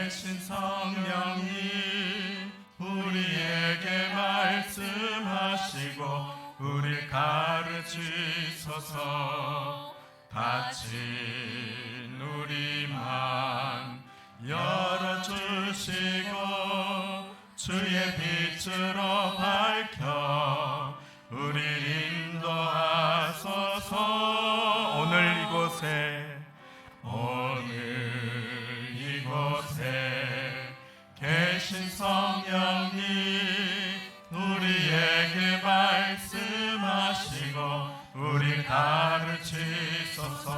계신 성령님 우리에게 말씀하시고 우릴 가르치소서. 닫힌 우리 맘 열어주시고 주의 빛으로 밝혀 우릴 인도하소서. 오늘 이곳에 계신 성령님 우리에게 말씀하시고 우리 가르치소서.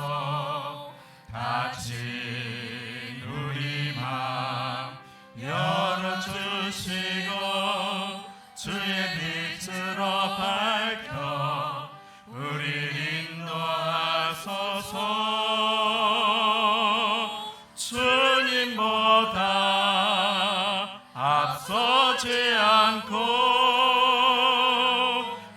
닫힌 우리 맘 열어주시고 주의 빛으로 밝혀 우리 인도하소서. 주님보다 앞서지 않고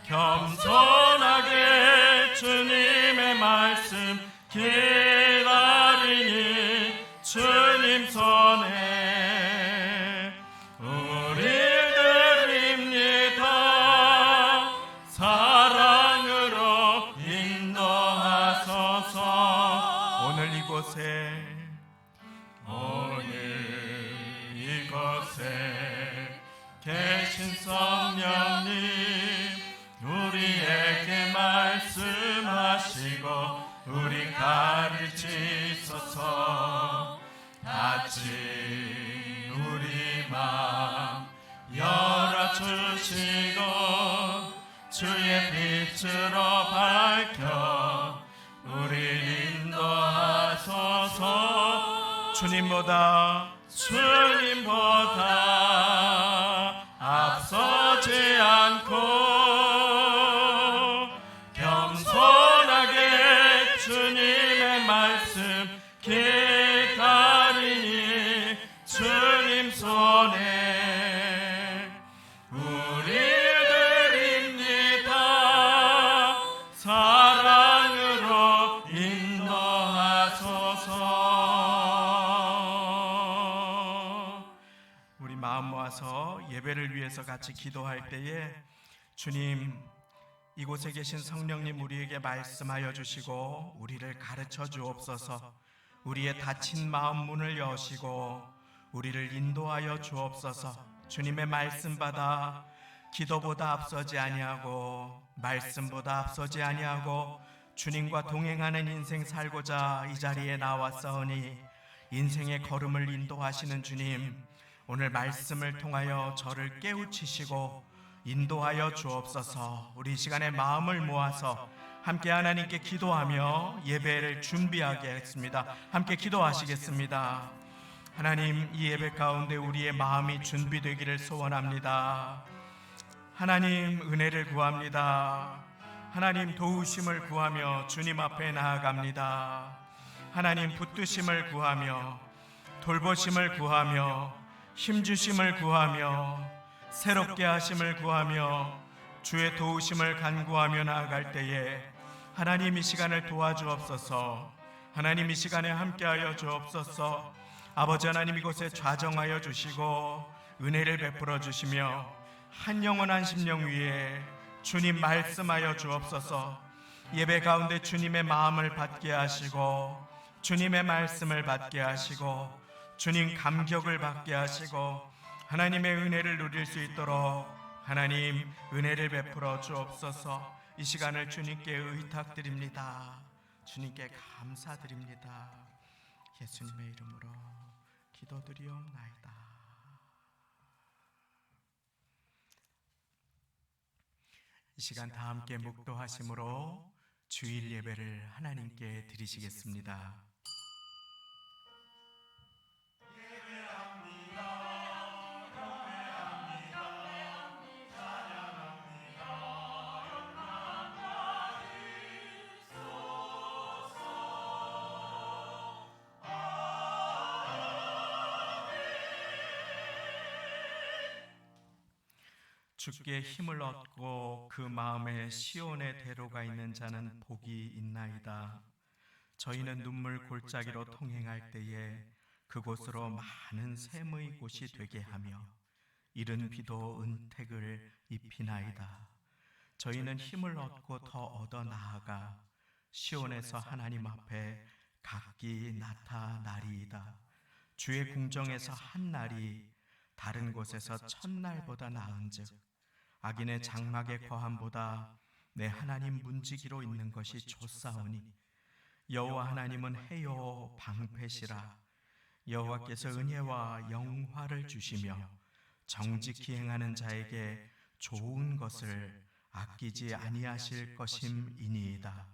겸손하게 주님의 말씀 기다리니 주님 손에 우릴 드립니다. 사랑으로 인도하소서. 오늘 이곳에 계신 성령님 우리에게 말씀하시고 우리 가르치소서. 닫힌 우리 맘 열어주시고 주의 빛으로 밝혀 우리 인도하소서. 주님보다 앞서지 않고 겸손하게 주님의 말씀 기다리니 주님 손에 우릴 드립니다. 사랑으로 인도하소서. 우리 마음 모아서 예배를 위해서 같이 기도할 때에 주님, 이곳에 계신 성령님 우리에게 말씀하여 주시고 우리를 가르쳐 주옵소서. 우리의 닫힌 마음 문을 여시고 우리를 인도하여 주옵소서. 주님의 말씀 받아 기도보다 앞서지 아니하고 말씀보다 앞서지 아니하고 주님과 동행하는 인생 살고자 이 자리에 나왔사오니 인생의 걸음을 인도하시는 주님, 오늘 말씀을 통하여 저를 깨우치시고 인도하여 주옵소서. 우리 시간에 마음을 모아서 함께 하나님께 기도하며 예배를 준비하겠습니다. 함께 기도하시겠습니다. 하나님, 이 예배 가운데 우리의 마음이 준비되기를 소원합니다. 하나님, 은혜를 구합니다. 하나님, 도우심을 구하며 주님 앞에 나아갑니다. 하나님, 붙드심을 구하며 돌보심을 구하며 힘주심을 구하며 새롭게 하심을 구하며 주의 도우심을 간구하며 나아갈 때에 하나님, 이 시간을 도와주옵소서. 하나님, 이 시간에 함께하여 주옵소서. 아버지 하나님, 이곳에 좌정하여 주시고 은혜를 베풀어 주시며 한 영혼 한 심령 위에 주님 말씀하여 주옵소서. 예배 가운데 주님의 마음을 받게 하시고 주님의 말씀을 받게 하시고 주님 감격을 받게 하시고 하나님의 은혜를 누릴 수 있도록 하나님 은혜를 베풀어 주옵소서. 이 시간을 주님께 의탁드립니다. 주님께 감사드립니다. 예수님의 이름으로 기도드리옵나이다. 이 시간 다 함께 묵도하심으로 주일 예배를 하나님께 드리시겠습니다. 주께 힘을 얻고 그 마음에 시온의 대로가 있는 자는 복이 있나이다. 저희는 눈물 골짜기로 통행할 때에 그곳으로 많은 샘의 곳이 되게 하며 이른 비도 은택을 입히나이다. 저희는 힘을 얻고 더 얻어 나아가 시온에서 하나님 앞에 각기 나타나리이다. 주의 궁정에서 한 날이 다른 곳에서 첫날보다 나은즉 악인의 장막의 거함보다 내 하나님 문지기로 있는 것이 좋사오니 여호와 하나님은 해요 방패시라. 여호와께서 은혜와 영화를 주시며 정직히 행하는 자에게 좋은 것을 아끼지 아니하실 것임이니이다.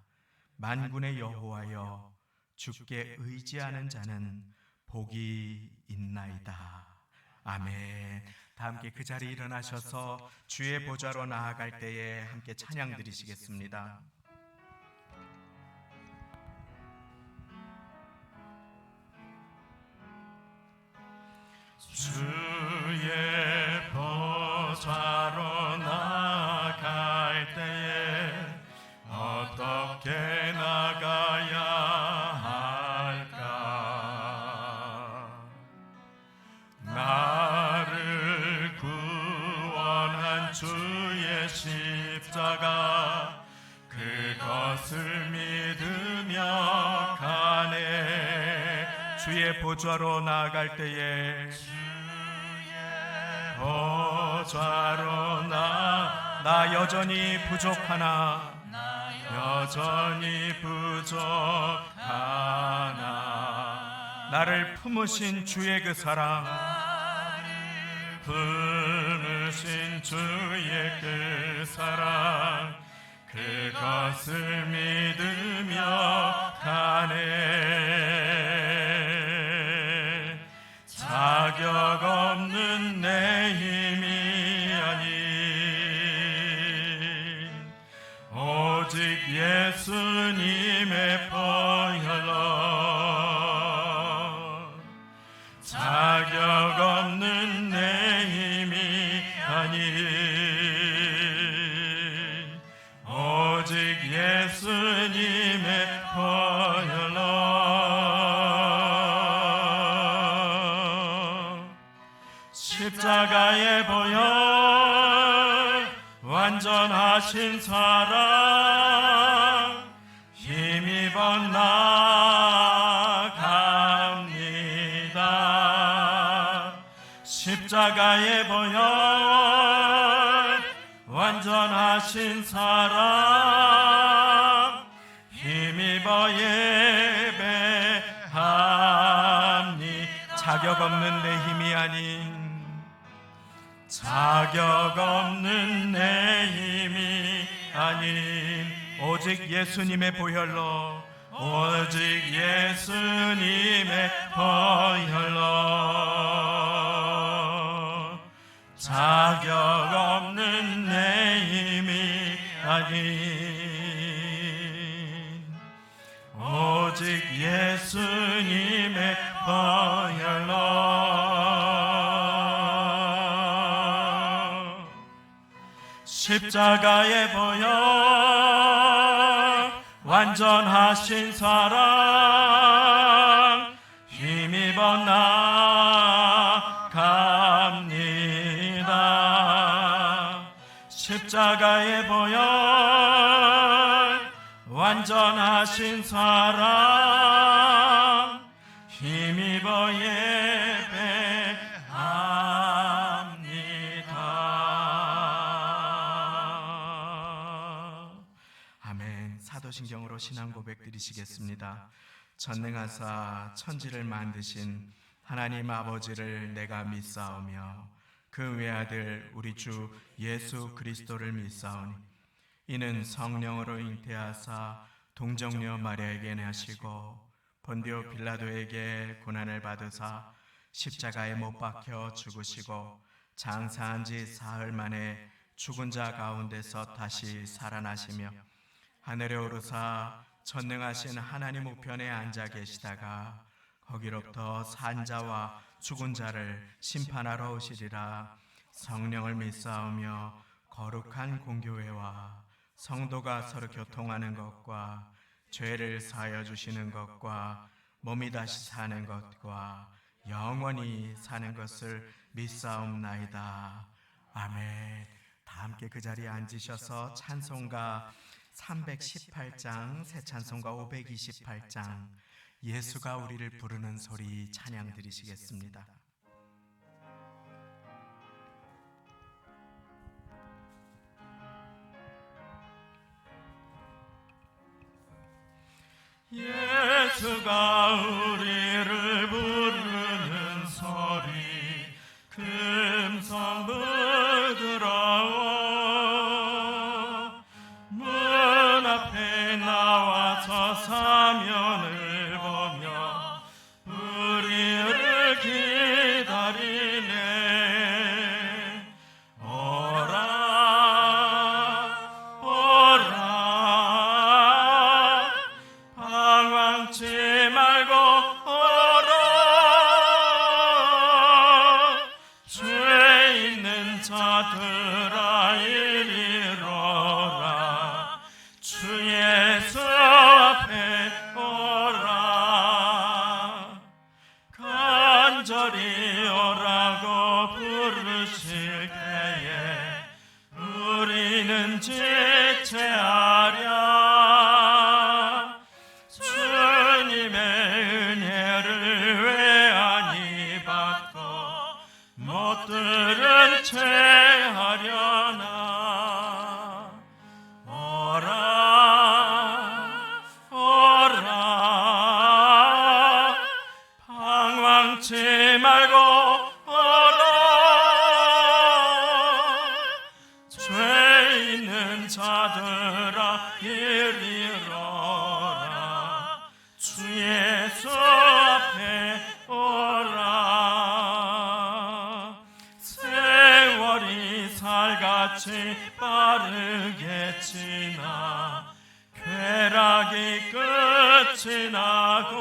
만군의 여호와여, 주께 의지하는 자는 복이 있나이다. 아멘. 다 함께 그 자리에 일어나셔서 주의 보좌로 나아갈 때에 함께 찬양 드리시겠습니다. 주의 보좌로 나아갈 때에 어떻게 나가야 할까? 나를 구원한 주의 십자가 그것을 믿으며 가네. 주의 보좌로 나아갈 때에 보좌로 나 여전히 부족하나 나를 품으신 주의 그 사랑, 품으신 주의 그 사랑 그것을 믿으며 가네. 자격 없는 내 힘이 아닌 오직 예수님의 보혈로, 자격 없는 내 힘이 아닌 오직 예수님의 보혈로 십자가의 보혈 완전하신 사랑 힘입어 나갑니다. 십자가의 보혈 완전하신 사랑 힘입어 예배합니. 자격 없는 내 힘이 아닌, 자격 없는 내 힘이 아닌 오직 예수님의 보혈로, 오직 예수님의 보혈로, 자격 없는 내 힘이 아닌 오직 예수님의 보혈로, 십자가의 보혈 완전하신 사랑 힘입어 나갑니다. 십자가의 보혈 완전하신 사랑 힘입어 예배합니다. 아멘. 사도신경으로 신앙 고백 드리시겠습니다. 전능하사 천지를 만드신 하나님 아버지를 내가 믿사오며 그 외아들 우리 주 예수 그리스도를 믿사오니 이는 성령으로 잉태하사 동정녀 마리아에게 나시고 본디오 빌라도에게 고난을 받으사 십자가에 못 박혀 죽으시고 장사한 지 사흘 만에 죽은 자 가운데서 다시 살아나시며 하늘에 오르사 전능하신 하나님 우편에 앉아 계시다가 거기로부터 산 자와 죽은 자를 심판하러 오시리라. 성령을 믿사오며 거룩한 공교회와 성도가 서로 교통하는 것과 죄를 사하여 주시는 것과 몸이 다시 사는 것과 영원히 사는 것을 믿사옵나이다. 아멘. 다 함께 그 자리에 앉으셔서 찬송가 318장, 새 찬송가 528장, 예수가 우리를 부르는 소리 찬양 드리시겠습니다. 예수가 우리를 부르는 소리 금성 부드러워 문 앞에 나와서 사면을 보며 우리를 기다리네. 오라 오라 방황치 말고 오라. 죄 있는 자들아 이리로라. 주 예수 앞에 오라. 간절히 오라고 부르실 때에 우리는 지체하랴. 주님의 은혜를 왜 아니 받고 못 들은 채 하려나. 오라 오라 방황치 말고 오라. 죄 있는 자들아 이리로라. 주 예수 앞에 오라. 세월이 살같이 빠르게 지나 쾌락이 끝이 나고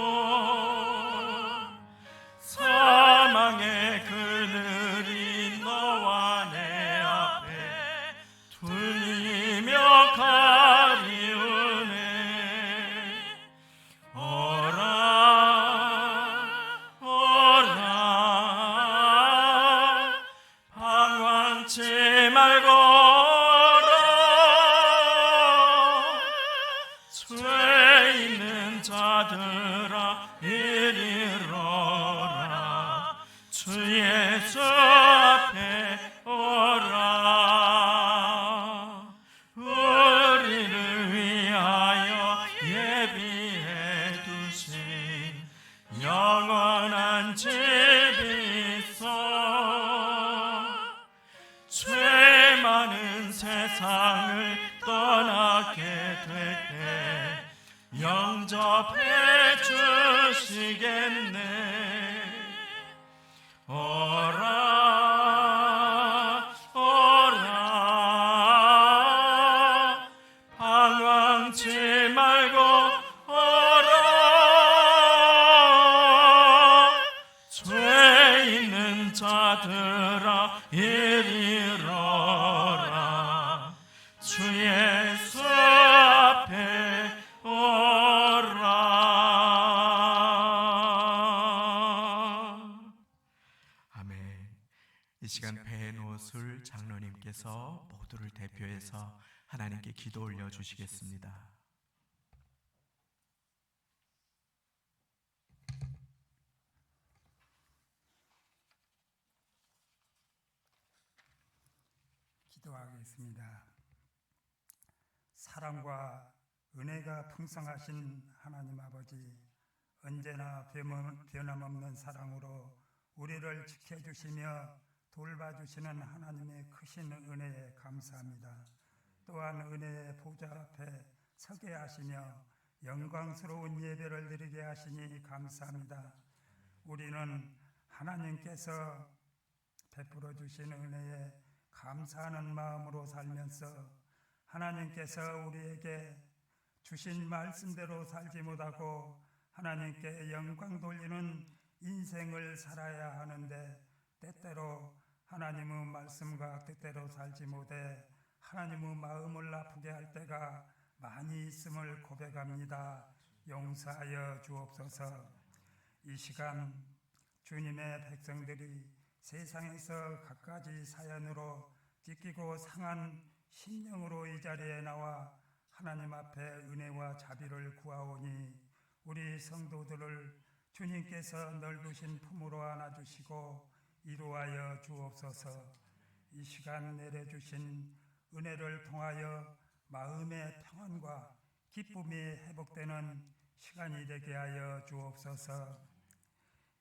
사망의 그늘이 너와 내 앞에 둘리며 가리우네. 오라 오라 방황치 말고 오라. 죄 있는 자들아 이리로라. 주 예수 앞에 오라. 우리를 위하여 예비해 두신 영원한 집이 있어. 죄 많은 세상을 떠나게 될 때 영접해 주시겠네. 오라 오라 방황치 말고 오라. 죄 있는 자들아 이리로라. 주 예수 앞에 오라. 아멘. 이 시간 배노술 장로님께서 모두를 대표해서 하나님께 기도 올려주시겠습니다. 기도하겠습니다. 사랑과 은혜가 풍성하신 하나님 아버지, 언제나 변함없는 사랑으로 우리를 지켜주시며 돌봐주시는 하나님의 크신 은혜에 감사합니다. 또한 은혜의 보좌 앞에 서게 하시며 영광스러운 예배를 드리게 하시니 감사합니다. 우리는 하나님께서 베풀어 주신 은혜에 감사하는 마음으로 살면서 하나님께서 우리에게 주신 말씀대로 살지 못하고 하나님께 영광 돌리는 인생을 살아야 하는데, 때때로 하나님의 말씀과 뜻대로 살지 못해 하나님의 마음을 아프게 할 때가 많이 있음을 고백합니다. 용서하여 주옵소서. 이 시간 주님의 백성들이 세상에서 갖가지 사연으로 찢기고 상한 심령으로 이 자리에 나와 하나님 앞에 은혜와 자비를 구하오니 우리 성도들을 주님께서 넓으신 품으로 안아주시고 이루하여 주옵소서. 이 시간 내려주신 은혜를 통하여 마음의 평안과 기쁨이 회복되는 시간이 되게 하여 주옵소서.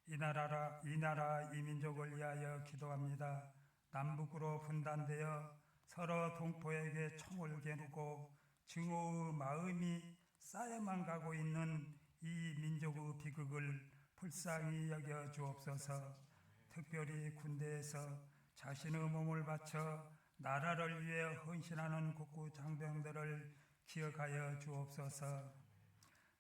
이 나라 이 민족을 위하여 기도합니다. 남북으로 분단되어 서로 동포에게 총을 겨누고 증오의 마음이 쌓여만 가고 있는 이 민족의 비극을 불쌍히 여겨 주옵소서. 특별히 군대에서 자신의 몸을 바쳐 나라를 위해 헌신하는 국구 장병들을 기억하여 주옵소서.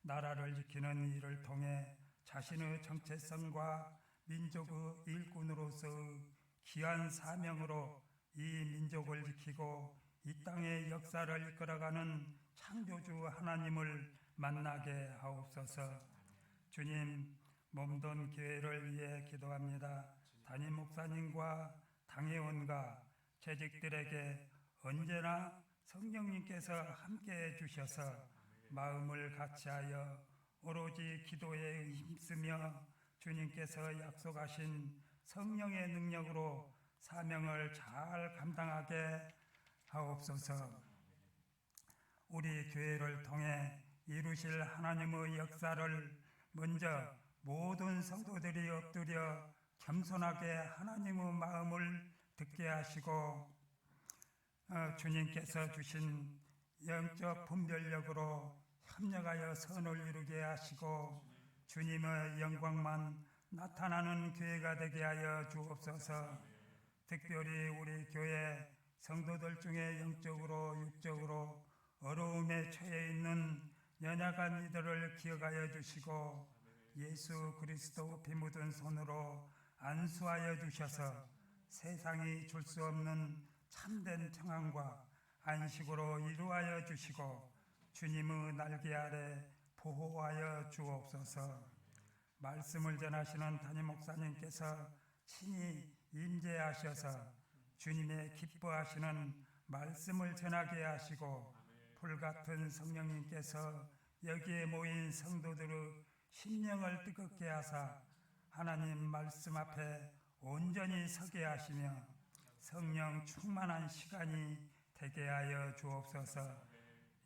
나라를 지키는 일을 통해 자신의 정체성과 민족의 일꾼으로서의 귀한 사명으로 이 민족을 지키고 이 땅의 역사를 이끌어가는 창조주 하나님을 만나게 하옵소서. 주님, 몸돈 교회를 위해 기도합니다. 담임 목사님과 당회원과 재직들에게 언제나 성령님께서 함께해 주셔서 마음을 같이하여 오로지 기도에 힘쓰며 주님께서 약속하신 성령의 능력으로 사명을 잘 감당하게 하옵소서. 우리 교회를 통해 이루실 하나님의 역사를 먼저 모든 성도들이 엎드려 겸손하게 하나님의 마음을 듣게 하시고 주님께서 주신 영적 분별력으로 협력하여 선을 이루게 하시고 주님의 영광만 나타나는 교회가 되게 하여 주옵소서. 특별히 우리 교회 성도들 중에 영적으로 육적으로 어려움에 처해 있는 연약한 이들을 기억하여 주시고 예수 그리스도 피 묻은 손으로 안수하여 주셔서 세상이 줄 수 없는 참된 평안과 안식으로 이루하여 주시고 주님의 날개 아래 보호하여 주옵소서. 말씀을 전하시는 담임 목사님께서 친히 임재하셔서 주님의 기뻐하시는 말씀을 전하게 하시고 불같은 성령님께서 여기에 모인 성도들의 심령을 뜨겁게 하사 하나님 말씀 앞에 온전히 서게 하시며 성령 충만한 시간이 되게 하여 주옵소서.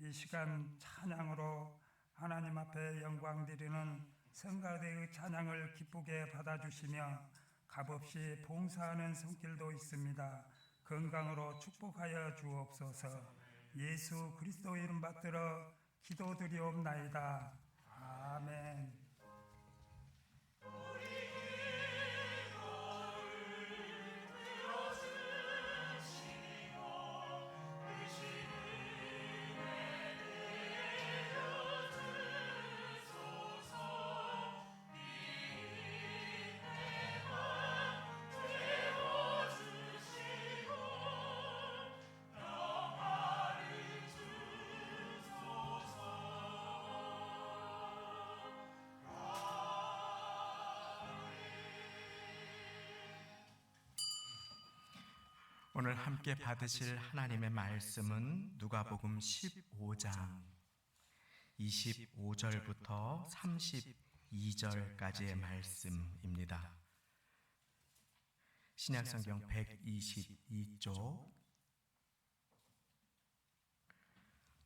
이 시간 찬양으로 하나님 앞에 영광 드리는 성가대의 찬양을 기쁘게 받아주시며 값없이 봉사하는 손길도 있습니다. 건강으로 축복하여 주옵소서. 예수 그리스도 이름 받들어 기도드리옵나이다. 아멘. 오늘 함께 받으실 하나님의 말씀은 누가복음 15장 25절부터 32절까지의 말씀입니다. 신약성경 122쪽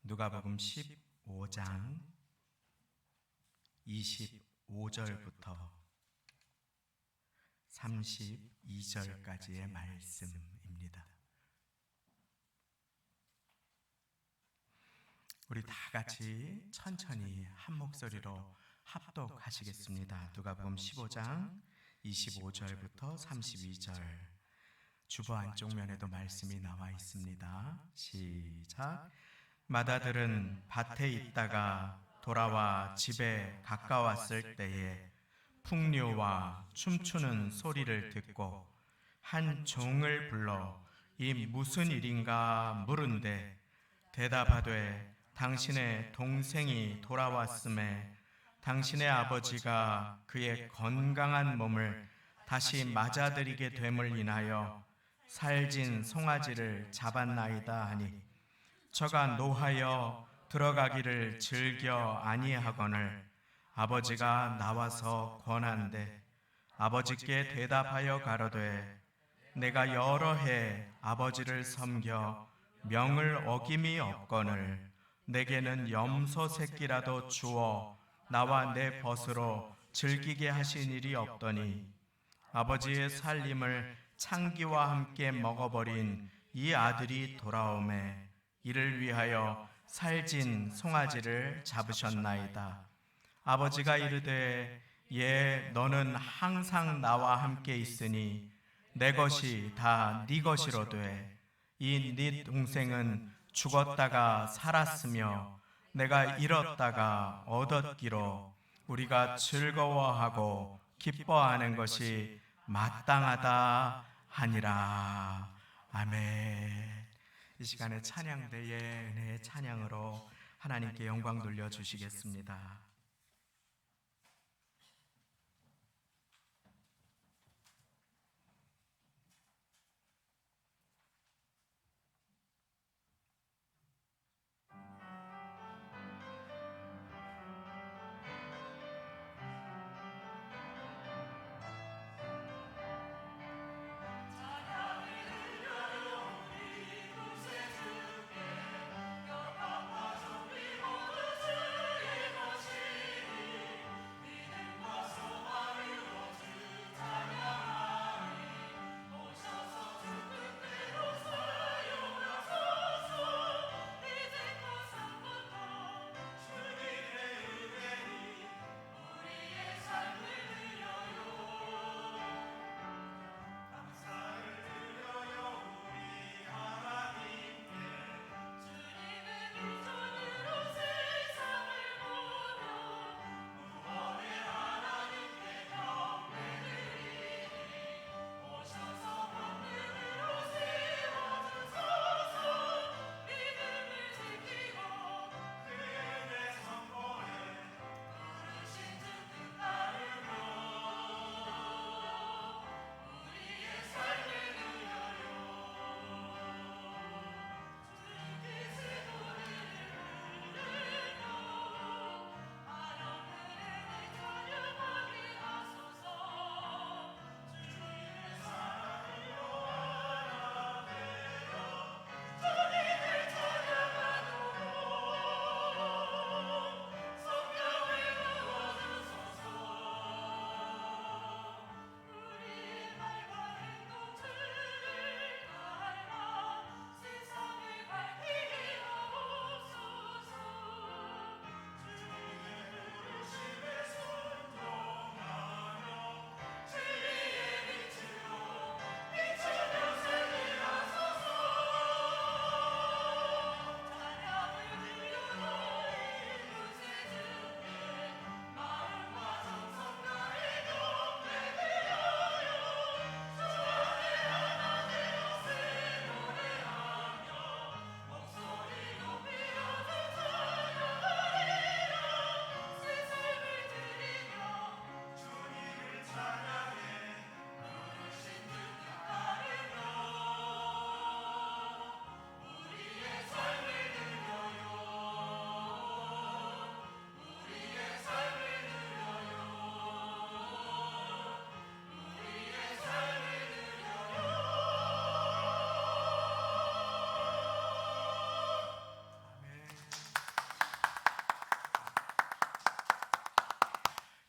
누가복음 15장 25절부터 32절까지의 말씀입니다. 우리 다 같이 천천히 한 목소리로 합독하시겠습니다. 누가복음 15장 25절부터 32절. 주보 안쪽 면에도 말씀이 나와 있습니다. 시작. 마다들은 밭에 있다가 돌아와 집에 가까웠을 때에 풍류와 춤추는 소리를 듣고 한 종을 불러 이 무슨 일인가 물은데 대답하되 당신의 동생이 돌아왔음에 당신의 아버지가 그의 건강한 몸을 다시 맞아들이게 됨을 인하여 살진 송아지를 잡았나이다 하니 저가 노하여 들어가기를 즐겨 아니하거늘 아버지가 나와서 권한대 아버지께 대답하여 가로되 내가 여러 해 아버지를 섬겨 명을 어김이 없거늘 내게는 염소 새끼라도 주어 나와 내 벗으로 즐기게 하신 일이 없더니 아버지의 살림을 창기와 함께 먹어버린 이 아들이 돌아오매 이를 위하여 살진 송아지를 잡으셨나이다. 아버지가 이르되 예 너는 항상 나와 함께 있으니 내 것이 다 네 것이로되 이 네 동생은 죽었다가 살았으며 내가 잃었다가 얻었기로 우리가 즐거워하고 기뻐하는 것이 마땅하다 하니라. 아멘. 이 시간에 찬양대의 은혜의 찬양으로 하나님께 영광 돌려주시겠습니다.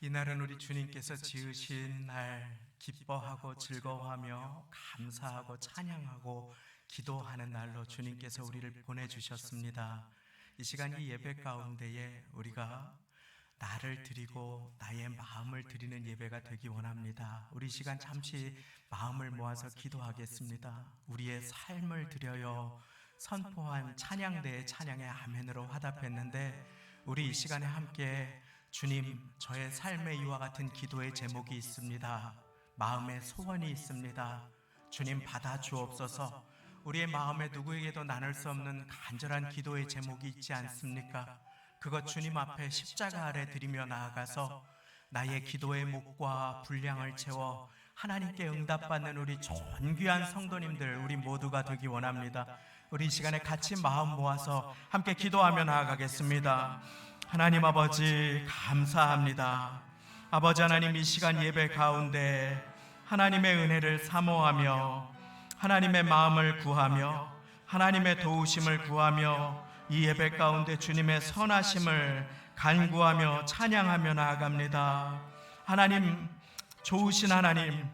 이날은 우리 주님께서 지으신 날 기뻐하고 즐거워하며 감사하고 찬양하고 기도하는 날로 주님께서 우리를 보내주셨습니다. 이 시간 이 예배 가운데에 우리가 나를 드리고 나의 마음을 드리는 예배가 되기 원합니다. 우리 시간 잠시 마음을 모아서 기도하겠습니다. 우리의 삶을 드려요 선포한 찬양대의 찬양의 아멘으로 화답했는데 우리 이 시간에 함께 주님 저의 삶에 이와 같은 기도의 제목이 있습니다. 마음의 소원이 있습니다. 주님 받아 주옵소서. 우리의 마음에 누구에게도 나눌 수 없는 간절한 기도의 제목이 있지 않습니까? 그것 주님 앞에 십자가 아래 드리며 나아가서 나의 기도의 목과 분량을 채워 하나님께 응답받는 우리 존귀한 성도님들 우리 모두가 되기 원합니다. 우리 이 시간에 같이 마음 모아서 함께 기도하며 나아가겠습니다. 하나님 아버지 감사합니다. 아버지 하나님, 이 시간 예배 가운데 하나님의 은혜를 사모하며 하나님의 마음을 구하며 하나님의 도우심을 구하며 이 예배 가운데 주님의 선하심을 간구하며 찬양하며 나아갑니다. 하나님, 좋으신 하나님,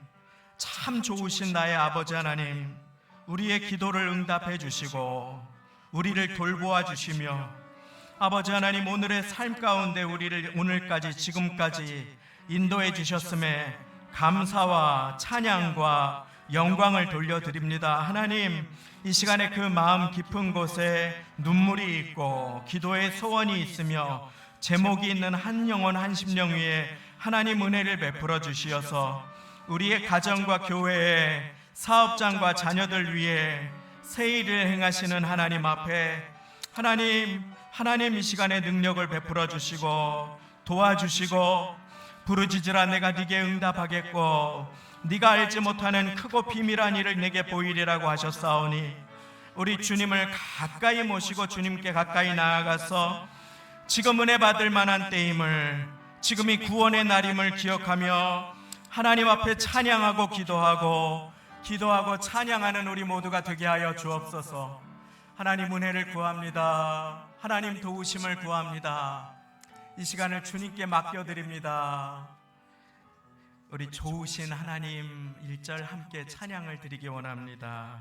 참 좋으신 나의 아버지 하나님, 우리의 기도를 응답해 주시고 우리를 돌보아 주시며 아버지 하나님, 오늘의 삶 가운데 우리를 오늘까지 지금까지 인도해 주셨음에 감사와 찬양과 영광을 돌려드립니다. 하나님, 이 시간에 그 마음 깊은 곳에 눈물이 있고 기도의 소원이 있으며 제목이 있는 한 영혼 한 심령 위에 하나님 은혜를 베풀어 주시어서 우리의 가정과 교회의 사업장과 자녀들 위해 새 일을 행하시는 하나님 앞에 하나님 이 시간에 능력을 베풀어 주시고 도와주시고 부르짖으라 내가 네게 응답하겠고 네가 알지 못하는 크고 비밀한 일을 내게 보이리라고 하셨사오니 우리 주님을 가까이 모시고 주님께 가까이 나아가서 지금 은혜 받을 만한 때임을, 지금이 구원의 날임을 기억하며 하나님 앞에 찬양하고 기도하고 찬양하는 우리 모두가 되게 하여 주옵소서. 하나님 은혜를 구합니다. 하나님 도우심을 구합니다. 이 시간을 주님께 맡겨드립니다. 우리 좋으신 하나님 1절 함께 찬양을 드리기 원합니다.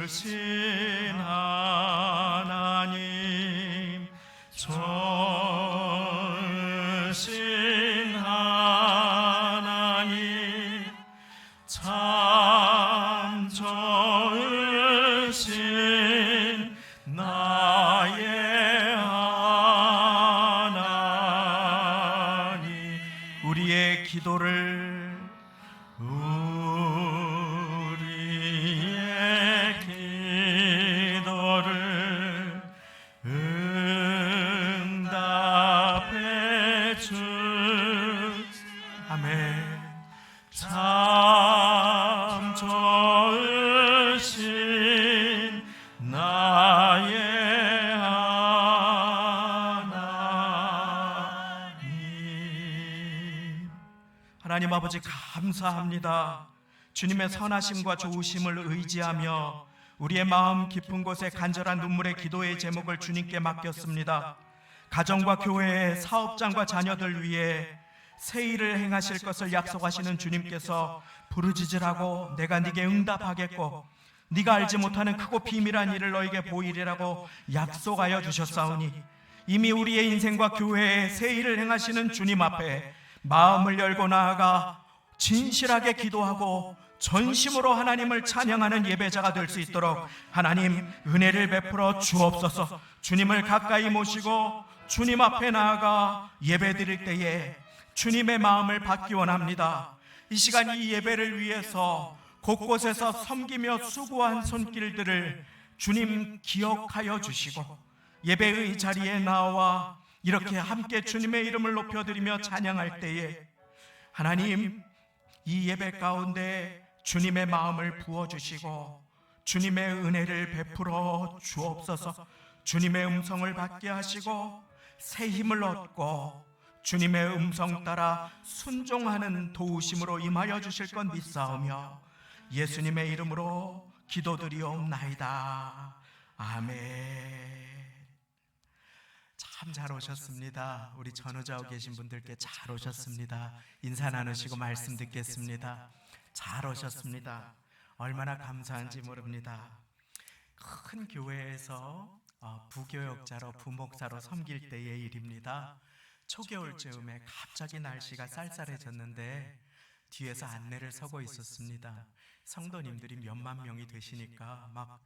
좋으신 하나님, 좋으신 하나님, 참 좋으신 나의 하나님, 우리의 기도를 응답해 주. 아멘. 참 좋으신 나의 하나님. 하나님 아버지 감사합니다. 주님의 선하심과 좋으심을 의지하며 우리의 마음 깊은 곳에 간절한 눈물의 기도의 제목을 주님께 맡겼습니다. 가정과 교회의 사업장과 자녀들 위해 새 일을 행하실 것을 약속하시는 주님께서 부르짖으라고 내가 네게 응답하겠고 네가 알지 못하는 크고 비밀한 일을 너에게 보이리라고 약속하여 주셨사오니 이미 우리의 인생과 교회에 새 일을 행하시는 주님 앞에 마음을 열고 나아가 진실하게 기도하고 전심으로 하나님을 찬양하는 예배자가 될 수 있도록 하나님 은혜를 베풀어 주옵소서. 주님을 가까이 모시고 주님 앞에 나아가 예배드릴 때에 주님의 마음을 받기 원합니다. 이 시간 이 예배를 위해서 곳곳에서 섬기며 수고한 손길들을 주님 기억하여 주시고 예배의 자리에 나와 이렇게 함께 주님의 이름을 높여드리며 찬양할 때에 하나님 이 예배 가운데 주님의 마음을 부어주시고 주님의 은혜를 베풀어 주옵소서. 주님의 음성을 받게 하시고 새 힘을 얻고 주님의 음성 따라 순종하는 도우심으로 임하여 주실 것 믿사오며 예수님의 이름으로 기도드리옵나이다. 아멘. 참 잘 오셨습니다. 우리 전우자우 계신 분들께 잘 오셨습니다. 인사 나누시고 말씀 듣겠습니다. 잘 오셨습니다. 얼마나 감사한지 모릅니다. 큰 교회에서 부교역자로 부목사로 섬길 때의 일입니다. 초겨울쯤에 갑자기 날씨가 쌀쌀해졌는데 뒤에서 안내를 서고 있었습니다. 성도님들이 몇만 명이 되시니까 막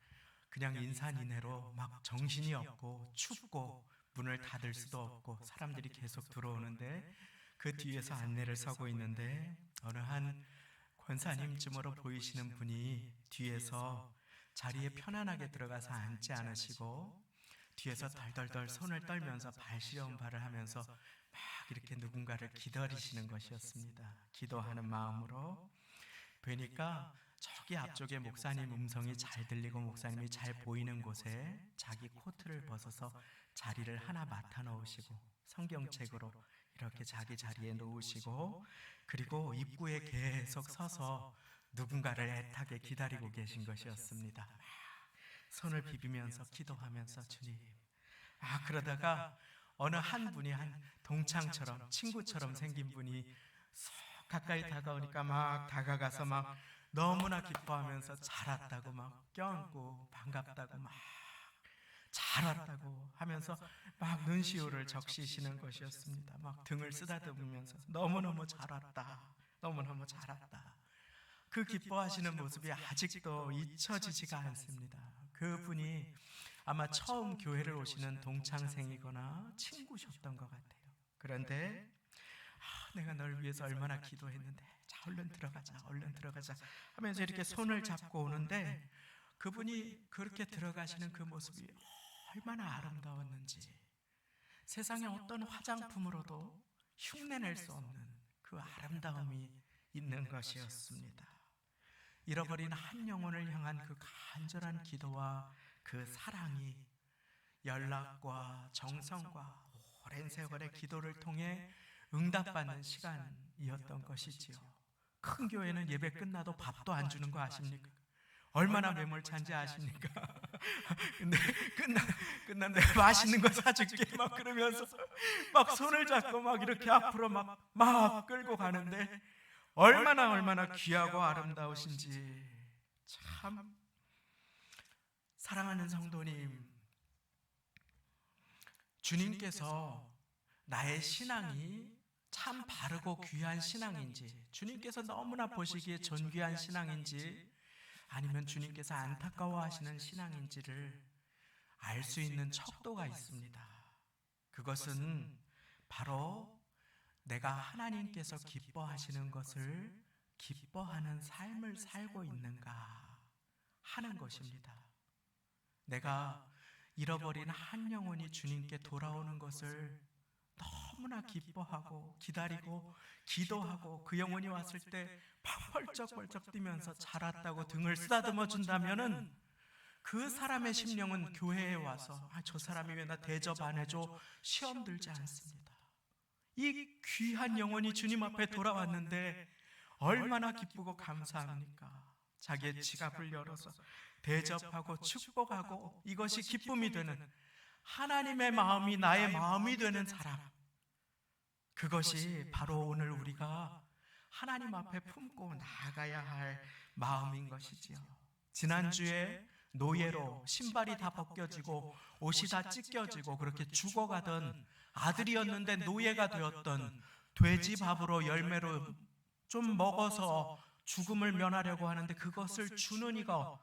그냥 인산인해로 막 정신이 없고 춥고 문을 닫을 수도 없고 사람들이 계속 들어오는데 그 뒤에서 안내를 서고 있는데 어느 한 권사님쯤으로 보이시는 분이 뒤에서 자리에 편안하게 들어가서 앉지 않으시고 뒤에서 덜덜덜 손을 떨면서 발시려운 발을 하면서 막 이렇게 누군가를 기다리시는 것이었습니다. 기도하는 마음으로. 뵈니까 저기 앞쪽에 목사님 음성이 잘 들리고 목사님이 잘 보이는 곳에 자기 코트를 벗어서 자리를 하나 맡아 놓으시고 성경책으로 이렇게 자기 자리에 놓으시고 그리고 입구에 계속 서서 누군가를 애타게 기다리고 계신 것이었습니다. 손을 비비면서 기도하면서 주님. 그러다가 어느 한 분이 한 동창처럼 친구처럼 생긴 분이 쏙 가까이 다가오니까 막 다가가서 막 너무나 기뻐하면서 잘 왔다고 막 껴안고 반갑다고 막 잘 왔다고 하면서 막 눈시울을 적시시는 것이었습니다. 막 등을 쓰다듬으면서 너무너무 잘 왔다, 너무너무 잘 왔다. 그 기뻐하시는 모습이 아직도 잊혀지지가 않습니다. 그분이 아마 처음 교회를 오시는 동창생이거나 친구셨던 것 같아요. 그런데 내가 널 위해서 얼마나 기도했는데 자 얼른 들어가자 얼른 들어가자 하면서 이렇게 손을 잡고 오는데 그분이 그렇게 들어가시는 그 모습이 얼마나 아름다웠는지 세상에 어떤 화장품으로도 흉내낼 수 없는 그 아름다움이 있는 것이었습니다. 잃어버린 한 영혼을 향한 그 간절한 기도와 그 사랑이 연락과 정성과 오랜 세월의 기도를 통해 응답받는 시간이었던 것이지요. 큰 교회는 예배 끝나도 밥도 안 주는 거 아십니까? 얼마나 매몰찬지 아십니까? 근데 끝난데 맛있는 거 사줄게 막 그러면서 막 손을 잡고 막 이렇게 앞으로 막 끌고 가는데 얼마나 귀하고 아름다우신지. 참 사랑하는 성도님, 주님께서 나의 신앙이 참 바르고 귀한 신앙인지, 주님께서 너무나 보시기에 존귀한 신앙인지, 아니면 주님께서 안타까워하시는 신앙인지를 알 수 있는 척도가 있습니다. 그것은 바로 내가 하나님께서 기뻐하시는 것을 기뻐하는 삶을 살고 있는가 하는 것입니다. 내가 잃어버린 한 영혼이 주님께 돌아오는 것을 너무나 기뻐하고 기다리고 기도하고 그 영혼이 왔을 때 펄쩍펄쩍 뛰면서 잘 왔다고 등을 쓰다듬어 준다면은 그 사람의 심령은 교회에 와서 저 사람이 왜 나 대접 안 해줘 시험 들지 않습니다. 이 귀한 영혼이 주님 앞에 돌아왔는데 얼마나 기쁘고 감사합니까? 자기의 지갑을 열어서 대접하고 축복하고 이것이 기쁨이 되는 하나님의 마음이 나의 마음이 되는 사람, 그것이 바로 오늘 우리가 하나님 앞에 품고 나아가야 할 마음인 것이지요. 지난주에 노예로 신발이 다 벗겨지고 옷이 다 찢겨지고 그렇게 죽어가던 아들이었는데 노예가 되었던, 돼지밥으로 열매로 좀 먹어서 죽음을 면하려고 하는데 그것을 주는 이가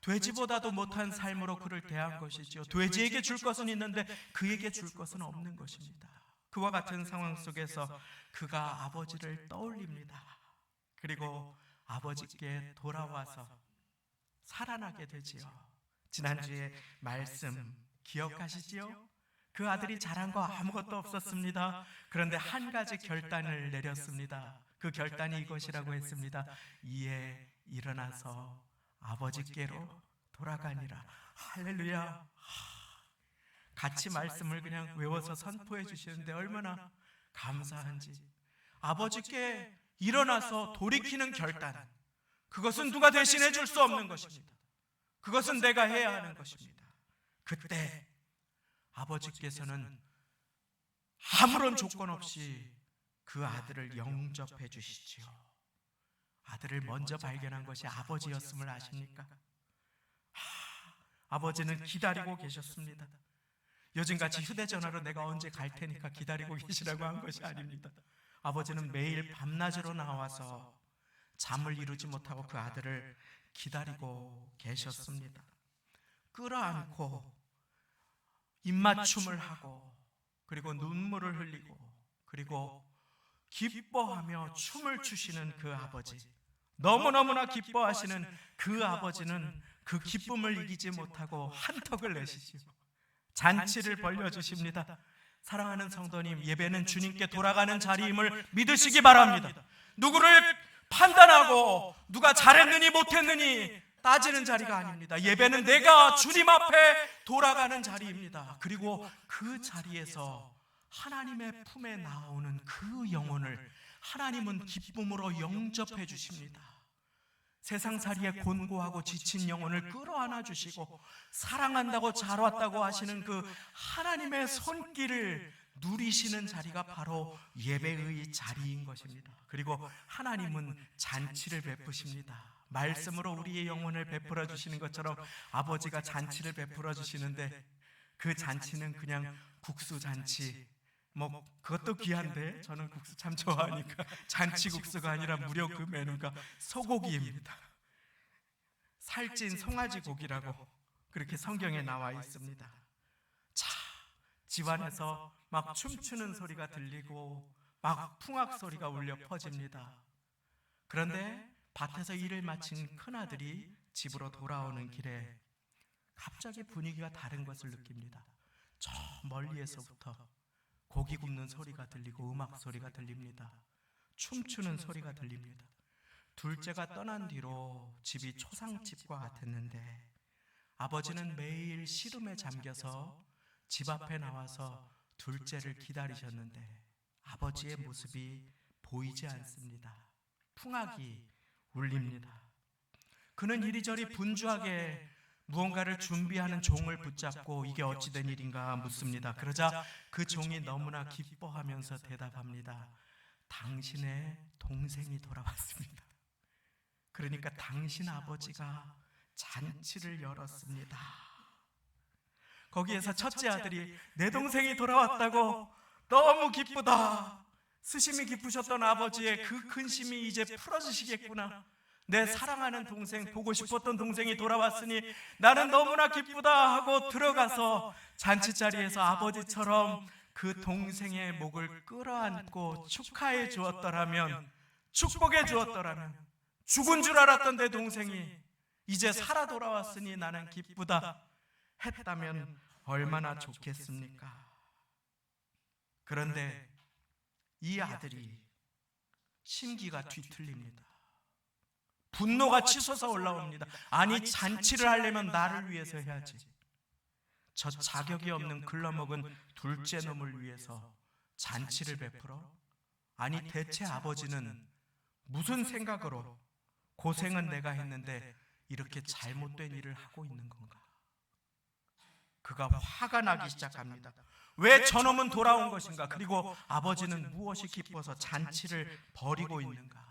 돼지보다도 못한 삶으로 그를 대한 것이지요. 돼지에게 줄 것은 있는데 그에게 줄 것은 없는 것입니다. 그와 같은 상황 속에서 그가 아버지를 떠올립니다. 그리고 아버지께 돌아와서 살아나게 되지요. 지난주에 말씀 기억하시지요? 그 아들이 잘한 거 아무것도 없었습니다. 그런데 한 가지 결단을 내렸습니다. 그 결단이 이것이라고 했습니다. 이에 일어나서 아버지께로 돌아가니라. 할렐루야. 같이 말씀을 그냥 외워서 선포해 주시는데 얼마나 감사한지. 아버지께 일어나서 돌이키는 결단, 그것은 누가 대신해 줄 수 없는 것입니다. 그것은 내가 해야 하는 것입니다. 그때 아버지께서는 아무런 조건 없이 그 아들을 영접해 주시지요. 아들을 먼저 발견한 것이 아버지였음을 아십니까? 아버지는 기다리고 계셨습니다. 요즘같이 휴대전화로 내가 언제 갈 테니까 기다리고 계시라고 한 것이 아닙니다. 아버지는 매일 밤낮으로 나와서 잠을 이루지 못하고 그 아들을 기다리고 계셨습니다. 끌어안고 입맞춤을 하고 그리고 눈물을 흘리고 그리고 기뻐하며 춤을 추시는 그 아버지, 너무너무나 기뻐하시는 그 아버지는 그 기쁨을 이기지 못하고 한턱을 내시지요. 잔치를 벌려주십니다. 사랑하는 성도님, 예배는 주님께 돌아가는 자리임을 믿으시기 바랍니다. 누구를 판단하고 누가 잘했느니 못했느니 따지는 자리가 아닙니다. 예배는 내가 주님 앞에 돌아가는 자리입니다. 그리고 그 자리에서 하나님의 품에 나오는 그 영혼을 하나님은 기쁨으로 영접해 주십니다. 세상살이에 곤고하고 지친 영혼을 끌어안아 주시고 사랑한다고 잘 왔다고 하시는 그 하나님의 손길을 누리시는 자리가 바로 예배의 자리인 것입니다. 그리고 하나님은 잔치를 베푸십니다. 말씀으로 우리의 영혼을 베풀어 주시는 것처럼 아버지가 잔치를 베풀어 주시는데 그 잔치는 그냥 국수 잔치, 그것도 귀한데 저는 국수 참 좋아하니까 잔치 국수가 아니라 무려 그 메뉴가 소고기입니다. 살찐 송아지 고기라고 그렇게 성경에 나와 있습니다. 자, 집안에서 막 춤추는 소리가 들리고 막 풍악 소리가 울려 퍼집니다. 그런데 밭에서 일을 마친 큰아들이 집으로 돌아오는 길에 갑자기 분위기가 다른 것을 느낍니다. 저 멀리에서부터 고기 굽는 소리가 들리고 음악 소리가 들립니다. 춤추는 소리가 들립니다. 둘째가 떠난 뒤로 집이 초상집과 같았는데 아버지는 매일 시름에 잠겨서 집 앞에 나와서 둘째를 기다리셨는데 아버지의 모습이 보이지 않습니다. 풍악이 울립니다. 그는 이리저리 분주하게 무언가를 준비하는 종을 붙잡고 이게 어찌된 일인가 묻습니다. 그러자 그 종이 너무나 기뻐하면서 대답합니다. 당신의 동생이 돌아왔습니다. 그러니까 당신 아버지가 잔치를 열었습니다. 거기에서 첫째 아들이 내 동생이 돌아왔다고 너무 기쁘다. 스심이 깊으셨던 아버지의 그 근심이 이제 풀어지시겠구나. 내 사랑하는 동생, 보고 싶었던 동생이 돌아왔으니 나는 너무나 기쁘다 하고 들어가서 잔치자리에서 아버지처럼 그 동생의 목을 끌어안고 축하해 주었더라면, 축복해 주었더라면, 죽은 줄 알았던 내 동생이 이제 살아 돌아왔으니 나는 기쁘다 했다면 얼마나 좋겠습니까? 그런데 이 아들이 심기가 뒤틀립니다. 분노가 치솟아 올라옵니다. 아니, 잔치를 하려면 나를 위해서 해야지. 저 자격이 없는 글러먹은 둘째 놈을 위해서 잔치를 베풀어? 아니, 대체 아버지는 무슨 생각으로 고생은 내가 했는데 이렇게 잘못된 일을 하고 있는 건가? 그가 화가 나기 시작합니다. 왜 저놈은 돌아온 것인가? 그리고 아버지는 무엇이 기뻐서 잔치를 벌이고 있는가?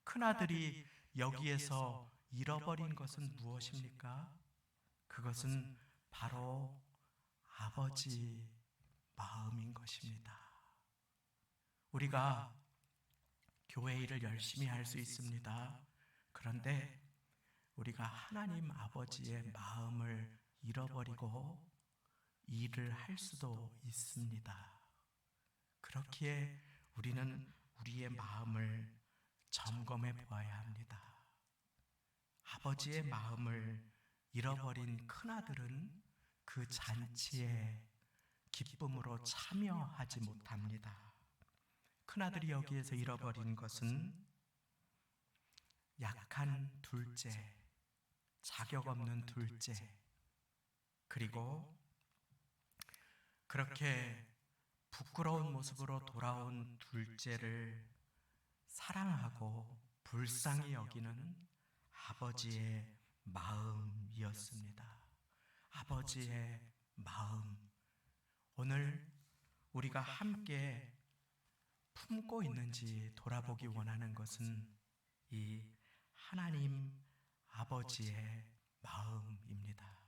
큰아들이 여기에서 잃어버린 것은 무엇입니까? 그것은 바로 아버지 마음인 것입니다. 우리가 교회 일을 열심히 할 수 있습니다. 그런데 우리가 하나님 아버지의 마음을 잃어버리고 일을 할 수도 있습니다. 그렇기에 우리는 우리의 마음을 점검해 보아야 합니다. 아버지의 마음을 잃어버린 큰아들은 그 잔치에 기쁨으로 참여하지 못합니다. 큰아들이 여기에서 잃어버린 것은 약한 둘째, 자격 없는 둘째, 그리고 그렇게 부끄러운 모습으로 돌아온 둘째를 사랑하고 불쌍히 여기는 아버지의 마음이었습니다. 아버지의 마음. 오늘 우리가 함께 품고 있는지 돌아보기 원하는 것은 이 하나님 아버지의 마음입니다.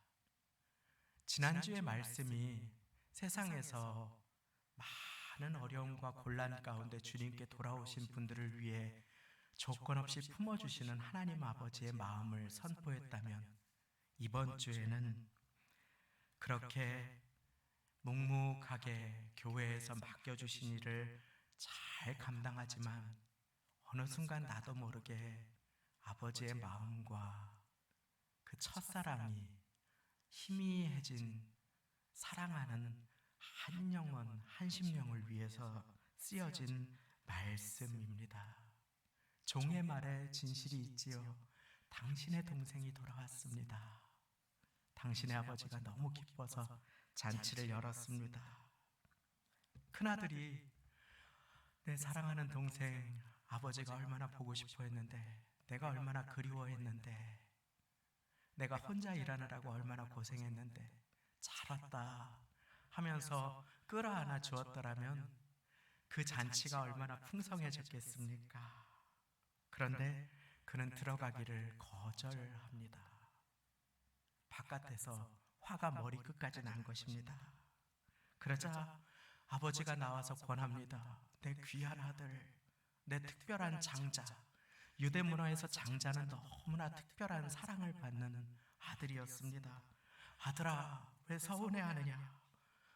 지난주의 말씀이 세상에서 많은 어려움과 곤란 가운데 주님께 돌아오신 분들을 위해 조건 없이 품어주시는 하나님 아버지의 마음을 선포했다면, 이번 주에는 그렇게 묵묵하게 교회에서 맡겨주신 일을 잘 감당하지만 어느 순간 나도 모르게 아버지의 마음과 그 첫사랑이 희미해진 사랑하는 한 영혼, 한 심령을 위해서 쓰여진 말씀입니다. 종의 말에 진실이 있지요. 당신의 동생이 돌아왔습니다. 당신의 아버지가 너무 기뻐서 잔치를 열었습니다. 큰아들이 내 사랑하는 동생 아버지가 얼마나 보고 싶어 했는데, 내가 얼마나 그리워했는데, 내가 혼자 일하느라고 얼마나 고생했는데 잘 왔다 하면서 끌어안아 주었더라면 그 잔치가 얼마나 풍성해졌겠습니까? 그런데 그는 들어가기를 거절합니다. 바깥에서 화가 머리끝까지 난 것입니다. 그러자 아버지가 나와서 권합니다. 내 귀한 아들, 내 특별한 장자. 유대 문화에서 장자는 너무나 특별한 사랑을 받는 아들이었습니다. 아들아, 왜 서운해하느냐?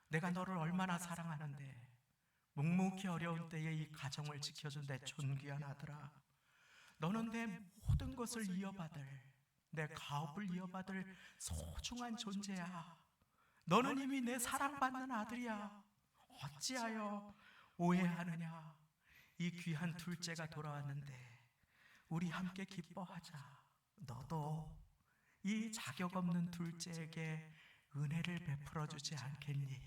내가 너를 얼마나 사랑하는데, 묵묵히 어려운 때에 이 가정을 지켜준 내 존귀한 아들아, 너는 내 모든 것을 이어받을, 내 가업을 이어받을 소중한 존재야. 너는 이미 내 사랑받는 아들이야. 어찌하여 오해하느냐? 이 귀한 둘째가 돌아왔는데 우리 함께 기뻐하자. 너도 이 자격 없는 둘째에게 은혜를 베풀어 주지 않겠니?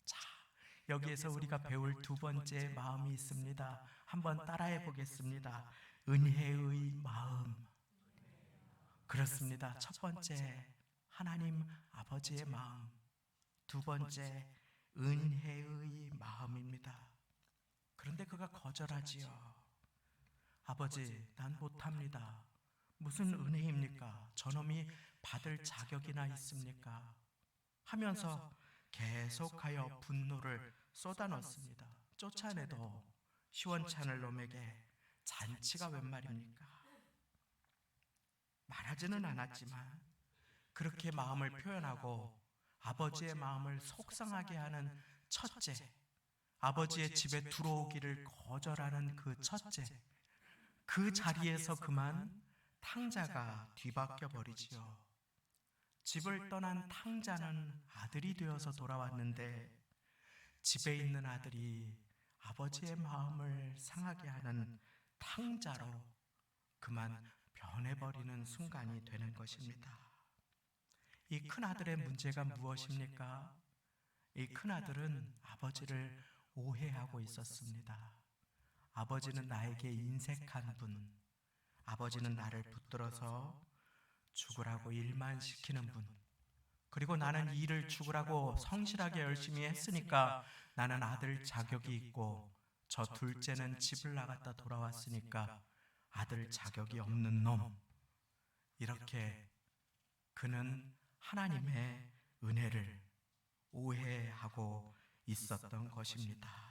자, 여기에서 우리가 배울 두 번째 마음이 있습니다. 한번 따라해 보겠습니다. 은혜의 마음. 그렇습니다. 첫 번째, 하나님 아버지의 마음. 두 번째, 은혜의 마음입니다. 그런데 그가 거절하지요. 아버지, 난 못합니다. 무슨 은혜입니까? 저놈이 받을 자격이나 있습니까? 하면서 계속하여 분노를 쏟아넣습니다. 쫓아내도 시원찮을 놈에게 잔치가 웬 말입니까? 말하지는 않았지만 그렇게 마음을 표현하고 아버지의 마음을 속상하게 하는 첫째, 아버지의 집에 들어오기를 거절하는 그 첫째, 그 자리에서 그만 탕자가 뒤바뀌어 버리지요. 집을 떠난 탕자는 아들이 되어서 돌아왔는데, 집에 있는 아들이 아버지의 마음을 상하게 하는 탕자로 그만 변해버리는 순간이 되는 것입니다. 이 큰아들의 문제가 무엇입니까? 이 큰아들은 아버지를 오해하고 있었습니다. 아버지는 나에게 인색한 분, 아버지는 나를 붙들어서 죽으라고 일만 시키는 분, 그리고 나는 일을 죽으라고 성실하게 열심히 했으니까 나는 아들 자격이 있고, 저 둘째는 집을 나갔다 돌아왔으니까 아들 자격이 없는 놈. 이렇게 그는 하나님의 은혜를 오해하고 있었던 것입니다.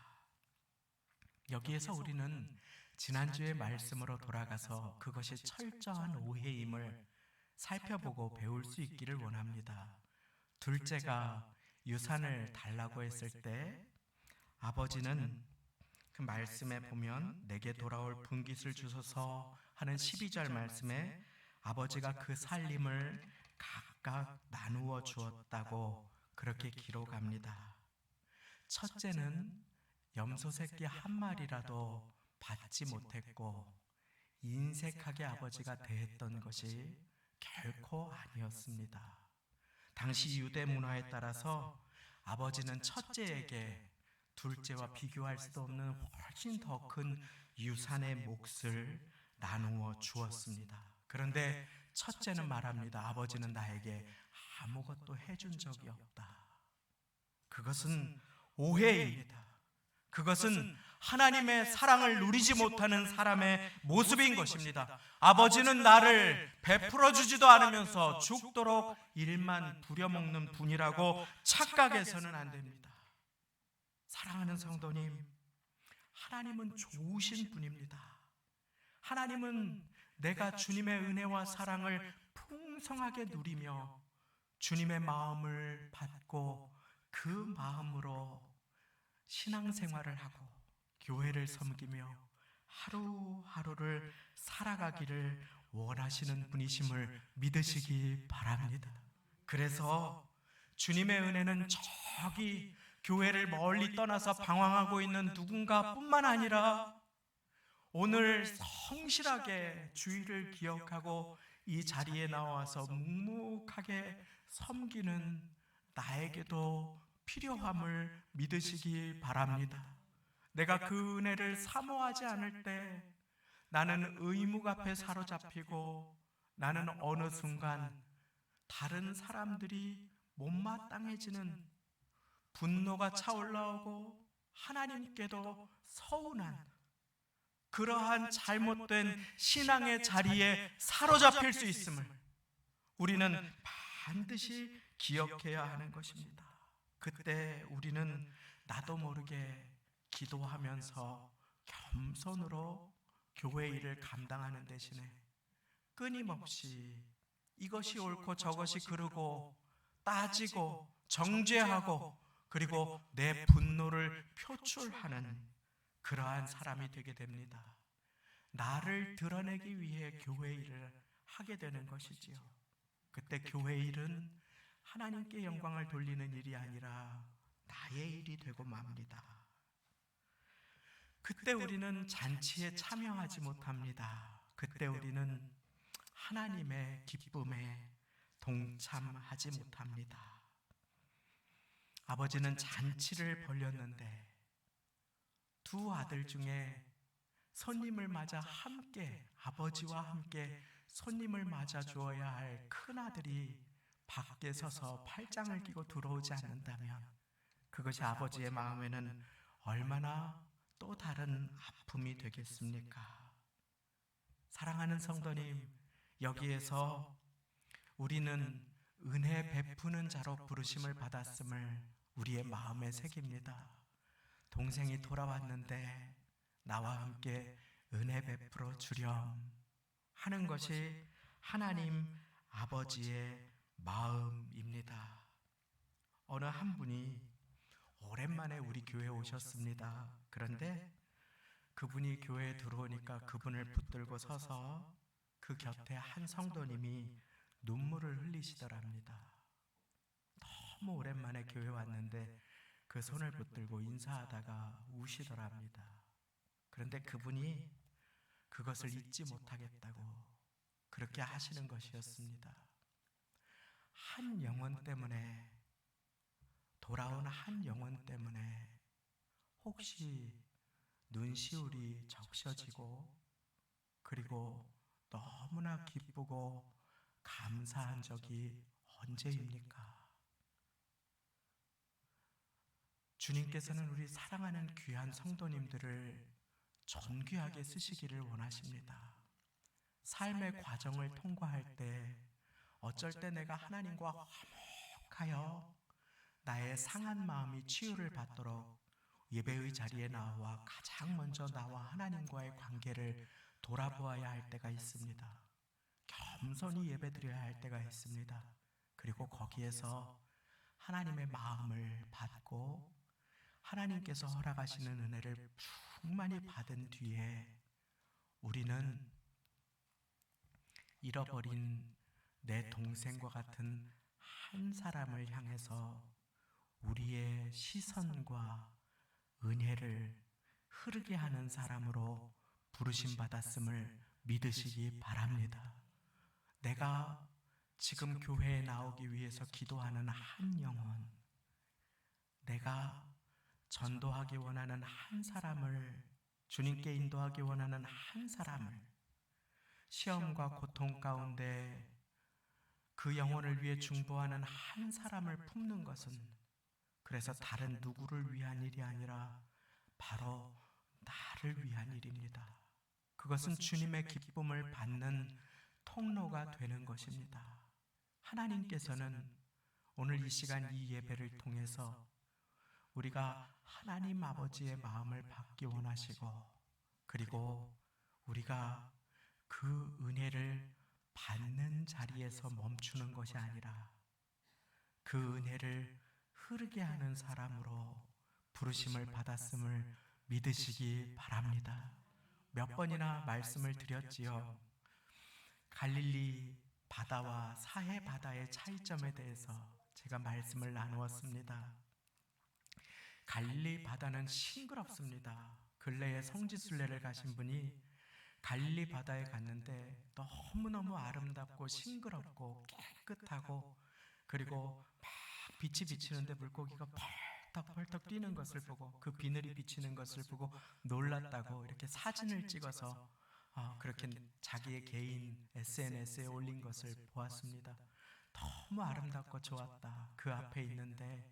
여기에서 우리는 지난주의 말씀으로 돌아가서 그것이 철저한 오해임을 살펴보고 배울 수 있기를 원합니다. 둘째가 유산을 달라고 했을 때 아버지는 그 말씀에 보면 내게 돌아올 분깃을 주소서 하는 12절 말씀에 아버지가 그 살림을 각각 나누어 주었다고 그렇게 기록합니다. 첫째는 염소 새끼 한 마리라도 받지 못했고 인색하게 아버지가 대했던 것이 결코 아니었습니다. 당시 유대 문화에 따라서 아버지는 첫째에게 둘째와 비교할 수도 없는 훨씬 더 큰 유산의 몫을 나누어 주었습니다. 그런데 첫째는 말합니다. 아버지는 나에게 아무것도 해준 적이 없다. 그것은 오해입니다. 그것은 하나님의 사랑을 누리지 못하는 사람의 모습인 것입니다. 아버지는 나를 베풀어 주지도 않으면서 죽도록 일만 부려먹는 분이라고 착각해서는 안 됩니다. 사랑하는 성도님, 하나님은 좋으신 분입니다. 하나님은 내가 주님의 은혜와 사랑을 풍성하게 누리며 주님의 마음을 받고 그 마음으로 신앙생활을 하고 교회를 섬기며 하루하루를 살아가기를 원하시는 분이심을 믿으시기 바랍니다. 그래서 주님의 은혜는 저기 교회를 멀리 떠나서 방황하고 있는 누군가뿐만 아니라 오늘 성실하게 주의를 기억하고 이 자리에 나와서 묵묵하게 섬기는 나에게도 필요함을 믿으시기 바랍니다. 내가 그 은혜를 사모하지 않을 때 나는 의무 앞에 사로잡히고 나는 어느 순간 다른 사람들이 못마땅해지는 분노가 차올라오고 하나님께도 서운한 그러한 잘못된 신앙의 자리에 사로잡힐 수 있음을 우리는 반드시 기억해야 하는 것입니다. 그때 우리는 나도 모르게 기도하면서 겸손으로 교회 일을 감당하는 대신에 끊임없이 이것이 옳고 저것이 그르고 따지고 정죄하고 그리고 내 분노를 표출하는 그러한 사람이 되게 됩니다. 나를 드러내기 위해 교회 일을 하게 되는 것이지요. 그때 교회 일은 하나님께 영광을 돌리는 일이 아니라 나의 일이 되고 맙니다. 그때 우리는 잔치에 참여하지 못합니다. 그때 우리는 하나님의 기쁨에 동참하지 못합니다. 아버지는 잔치를 벌였는데 두 아들 중에 손님을 맞아 함께 아버지와 함께 손님을 맞아 주어야 할 큰아들이 밖에 서서 팔짱을 끼고 들어오지 않는다면 그것이 아버지의 마음에는 얼마나 또 다른 아픔이 되겠습니까? 사랑하는 성도님, 여기에서 우리는 은혜 베푸는 자로 부르심을 받았음을 우리의 마음에 새깁니다. 동생이 돌아왔는데 나와 함께 은혜 베풀어 주렴 하는 것이 하나님 아버지의 마음입니다. 어느 한 분이 오랜만에 우리 교회에 오셨습니다. 그런데 그분이 교회에 들어오니까 그분을 붙들고 서서 그 곁에 한 성도님이 눈물을 흘리시더랍니다. 너무 오랜만에 교회 왔는데 그 손을 붙들고 인사하다가 우시더랍니다. 그런데 그분이 그것을 잊지 못하겠다고 그렇게 하시는 것이었습니다. 한 영혼 때문에, 돌아온 한 영혼 때문에 혹시 눈시울이 적셔지고 그리고 너무나 기쁘고 감사한 적이 언제입니까? 주님께서는 우리 사랑하는 귀한 성도님들을 존귀하게 쓰시기를 원하십니다. 삶의 과정을 통과할 때 어쩔 때 내가 하나님과 화목하여 나의 상한 마음이 치유를 받도록 예배의 자리에 나와 가장 먼저 나와 하나님과의 관계를 돌아보아야 할 때가 있습니다. 겸손히 예배드려야 할 때가 있습니다. 그리고 거기에서 하나님의 마음을 받고 하나님께서 허락하시는 은혜를 충만히 받은 뒤에 우리는 잃어버린 내 동생과 같은 한 사람을 향해서 우리의 시선과 은혜를 흐르게 하는 사람으로 부르심 받았음을 믿으시기 바랍니다. 내가 지금 교회에 나오기 위해서 기도하는 한 영혼, 내가 전도하기 원하는 한 사람을, 주님께 인도하기 원하는 한 사람을 시험과 고통 가운데 그 영혼을 위해 중보하는 한 사람을 품는 것은 그래서 다른 누구를 위한 일이 아니라 바로 나를 위한 일입니다. 그것은 주님의 기쁨을 받는 통로가 되는 것입니다. 하나님께서는 오늘 이 시간 이 예배를 통해서 우리가 하나님 아버지의 마음을 받기 원하시고 그리고 우리가 그 은혜를 받는 자리에서 멈추는 것이 아니라 그 은혜를 흐르게 하는 사람으로 부르심을 받았음을 믿으시기 바랍니다. 몇 번이나 말씀을 드렸지요. 갈릴리 바다와 사해 바다의 차이점에 대해서 제가 말씀을 나누었습니다. 갈릴리 바다는 싱그럽습니다. 근래에 성지순례를 가신 분이 갈릴리 바다에 갔는데 너무너무 아름답고 싱그럽고 깨끗하고, 그리고 막 빛이 비치는데 물고기가 펄떡펄떡 뛰는 것을 보고, 그 비늘이 비치는 것을 보고 놀랐다고 이렇게 사진을 찍어서 그렇게 자기의 개인 SNS에 올린 것을 보았습니다. 너무 아름답고 좋았다. 그 앞에 있는데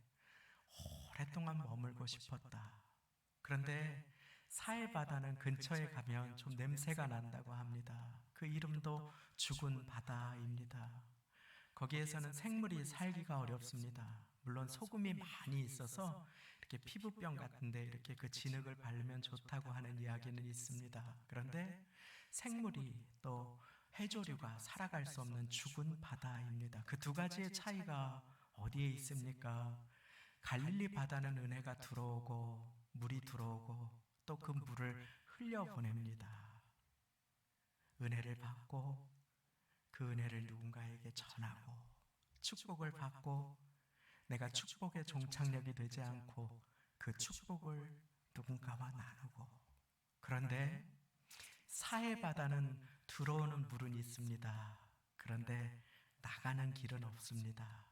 오랫동안 머물고 싶었다. 그런데 사해바다는 근처에 가면 좀 냄새가 난다고 합니다. 그 이름도 죽은 바다입니다. 거기에서는 생물이 살기가 어렵습니다. 물론 소금이 많이 있어서 이렇게 피부병 같은데 이렇게 그 진흙을 바르면 좋다고 하는 이야기는 있습니다. 그런데 생물이 또 해조류가 살아갈 수 없는 죽은 바다입니다. 그 두 가지의 차이가 어디에 있습니까? 갈릴리 바다는 은혜가 들어오고 물이 들어오고 또 그 물을 흘려보냅니다. 은혜를 받고 그 은혜를 누군가에게 전하고, 축복을 받고 내가 축복의 종착역이 되지 않고 그 축복을 누군가와 나누고. 그런데 사해 바다는 들어오는 물은 있습니다. 그런데 나가는 길은 없습니다.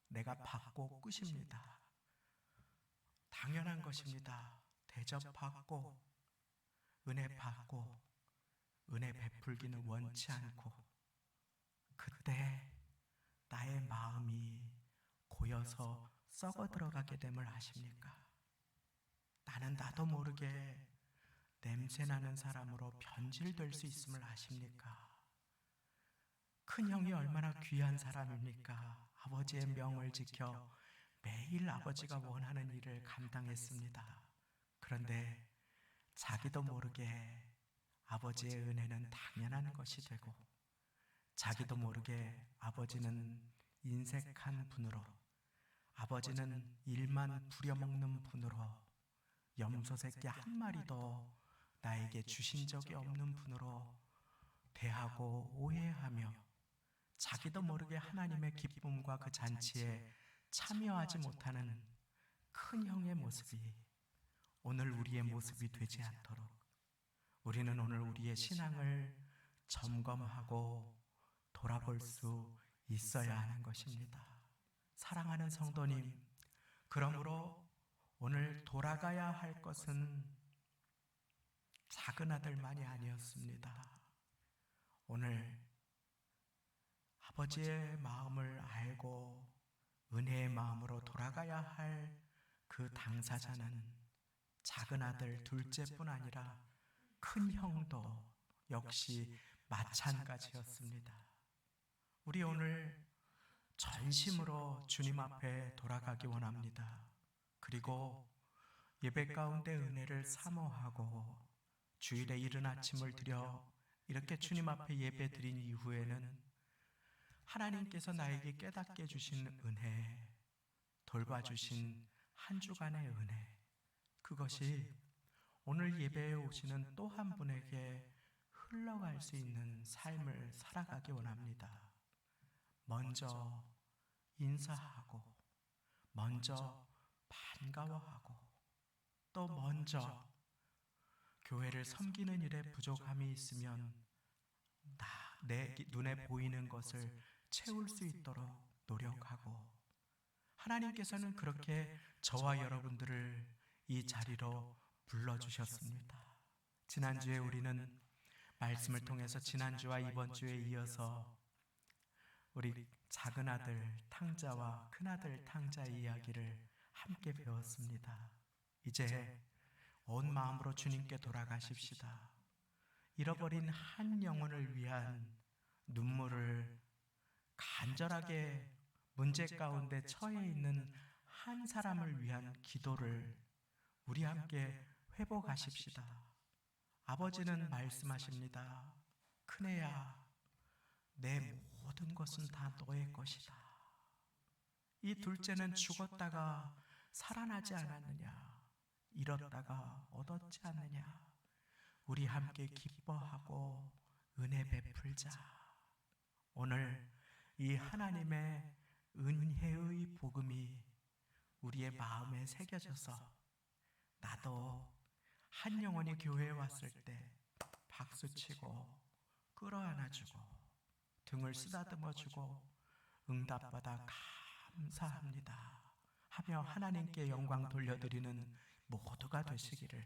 내가 받고 끝입니다. 당연한 것입니다. 대접받고 은혜 받고 은혜 베풀기는 원치 않고, 그때 나의 마음이 고여서 썩어 들어가게 됨을 아십니까? 나는 나도 모르게 냄새나는 사람으로 변질될 수 있음을 아십니까? 큰 형이 얼마나 귀한 사람입니까? 아버지의 명을 지켜 매일 아버지가 원하는 일을 감당했습니다. 그런데 자기도 모르게 아버지의 은혜는 당연한 것이 되고, 자기도 모르게 아버지는 인색한 분으로, 아버지는 일만 부려먹는 분으로, 염소 새끼 한 마리도 나에게 주신 적이 없는 분으로 대하고 오해하며, 자기도 모르게 하나님의 기쁨과 그 잔치에 참여하지 못하는 큰 형의 모습이 오늘 우리의 모습이 되지 않도록 우리는 오늘 우리의 신앙을 점검하고 돌아볼 수 있어야 하는 것입니다. 사랑하는 성도님, 그러므로 오늘 돌아가야 할 것은 작은 아들만이 아니었습니다. 오늘 아버지의 마음을 알고 은혜의 마음으로 돌아가야 할 그 당사자는 작은 아들 둘째뿐 아니라 큰 형도 역시 마찬가지였습니다. 우리 오늘 전심으로 주님 앞에 돌아가기 원합니다. 그리고 예배 가운데 은혜를 사모하고 주일에 이른 아침을 드려 이렇게 주님 앞에 예배 드린 이후에는 하나님께서 나에게 깨닫게 주신 은혜, 돌봐주신 한 주간의 은혜, 그것이 오늘 예배에 오시는 또 한 분에게 흘러갈 수 있는 삶을 살아가기 원합니다. 먼저 인사하고, 먼저 반가워하고, 또 먼저 교회를 섬기는 일에 부족함이 있으면 내 눈에 보이는 것을 채울 수 있도록 노력하고, 하나님께서는 그렇게 저와 여러분들을 이 자리로 불러주셨습니다. 지난주에 우리는 말씀을 통해서 지난주와 이번 주에 이어서 우리 작은 아들 탕자와 큰 아들 탕자의 이야기를 함께 배웠습니다. 이제 온 마음으로 주님께 돌아가십시다. 잃어버린 한 영혼을 위한 눈물을, 간절하게 문제 가운데 처해 있는 한 사람을 위한 기도를 우리 함께 회복하십시다. 아버지는 말씀하십니다. 큰애야, 내 모든 것은 다 너의 것이다. 이 둘째는 죽었다가 살아나지 않았느냐, 잃었다가 얻었지 않느냐. 우리 함께 기뻐하고 은혜 베풀자. 오늘 이 하나님의 은혜의 복음이 우리의 마음에 새겨져서 나도 한 영혼이 교회에 왔을 때 박수치고 끌어안아주고 등을 쓰다듬어주고 응답받아 감사합니다 하며 하나님께 영광 돌려드리는 모두가 되시기를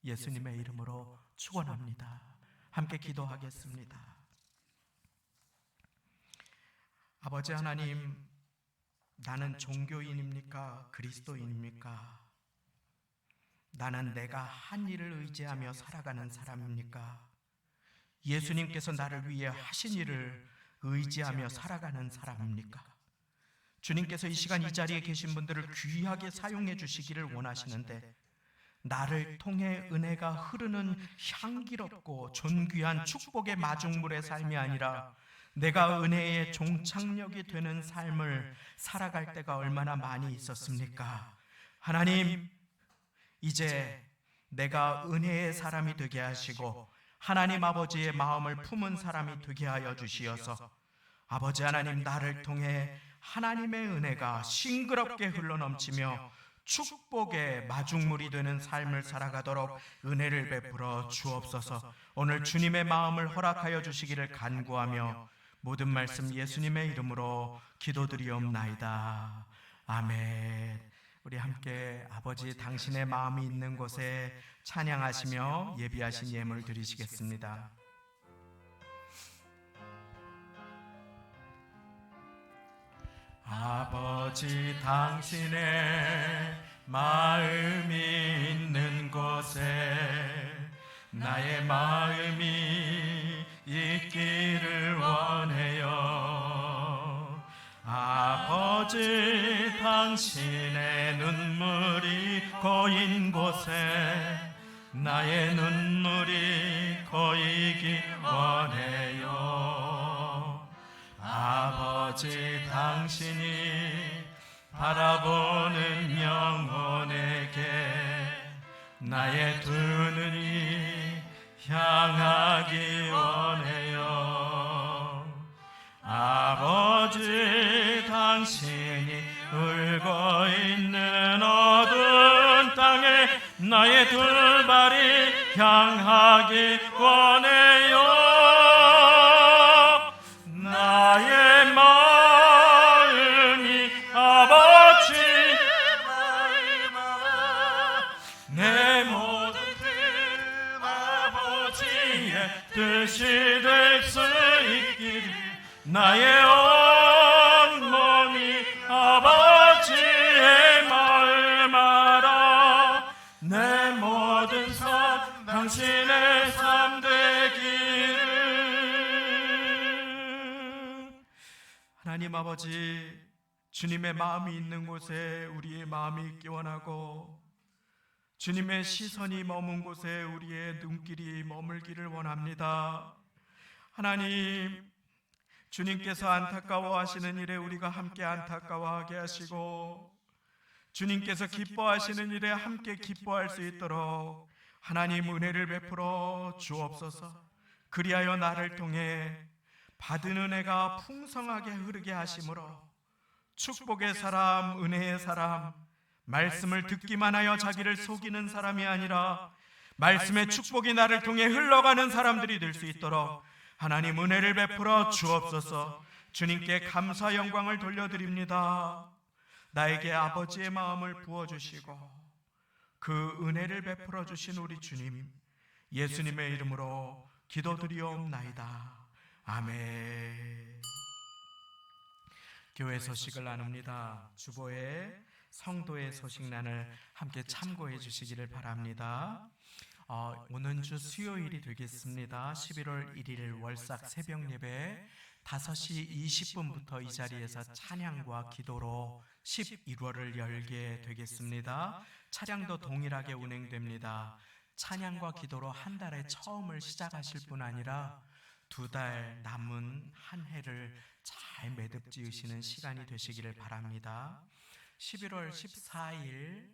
예수님의 이름으로 축원합니다. 함께 기도하겠습니다. 아버지 하나님, 나는 종교인입니까? 그리스도인입니까? 나는 내가 한 일을 의지하며 살아가는 사람입니까? 예수님께서 나를 위해 하신 일을 의지하며 살아가는 사람입니까? 주님께서 이 시간 이 자리에 계신 분들을 귀하게 사용해 주시기를 원하시는데 나를 통해 은혜가 흐르는 향기롭고 존귀한 축복의 마중물의 삶이 아니라 내가 은혜의 종착역이 되는 삶을 살아갈 때가 얼마나 많이 있었습니까? 하나님, 이제 내가 은혜의 사람이 되게 하시고 하나님 아버지의 마음을 품은 사람이 되게 하여 주시어서 아버지 하나님, 나를 통해 하나님의 은혜가 싱그럽게 흘러넘치며 축복의 마중물이 되는 삶을 살아가도록 은혜를 베풀어 주옵소서. 오늘 주님의 마음을 허락하여 주시기를 간구하며 모든 말씀 예수님의 이름으로 기도드리옵나이다. 아멘. 우리 함께 아버지 당신의 마음이 있는 곳에 찬양하시며 예비하신 예물 드리시겠습니다. 아버지 당신의 마음이 있는 곳에 나의 마음이 있기를 원해요. 아버지 당신의 눈물이 고인 곳에 나의 눈물이 고이기 원해요. 아버지 당신이 바라보는 영혼에게 나의 두 눈이 향하기 원해요. 아버지 당신이 울고 있는 어두운 땅에 나의 두 발이 향하기 원해요. 나의 마음이 아버지 내 모든 뜻 아버지의 뜻이 될 수 있기를 나의 온몸이 아버지의 마음 알아 내 모든 삶 당신의 삶 되기를. 하나님 아버지, 주님의 마음이 있는 곳에 우리의 마음이 있기 원하고 주님의 시선이 머문 곳에 우리의 눈길이 머물기를 원합니다. 하나님, 주님께서 안타까워하시는 일에 우리가 함께 안타까워하게 하시고 주님께서 기뻐하시는 일에 함께 기뻐할 수 있도록 하나님 은혜를 베풀어 주옵소서. 그리하여 나를 통해 받은 은혜가 풍성하게 흐르게 하심으로 축복의 사람, 은혜의 사람, 말씀을 듣기만 하여 자기를 속이는 사람이 아니라 말씀의 축복이 나를 통해 흘러가는 사람들이 될 수 있도록 하나님 은혜를 베풀어 주옵소서. 주님께 감사 영광을 돌려드립니다. 나에게 아버지의 마음을 부어주시고 그 은혜를 베풀어 주신 우리 주님 예수님의 이름으로 기도드리옵나이다. 아멘. 교회 소식을 나눕니다. 주보의 성도의 소식란을 함께 참고해 주시기를 바랍니다. 오는 주 수요일이 되겠습니다. 11월 1일 월삭 새벽 예배 5시 20분부터 이 자리에서 찬양과 기도로 11월을 열게 되겠습니다. 차량도 동일하게 운행됩니다. 찬양과 기도로 한 달의 처음을 시작하실 뿐 아니라 2달 남은 한 해를 잘 매듭 지으시는 시간이 되시기를 바랍니다. 11월 14일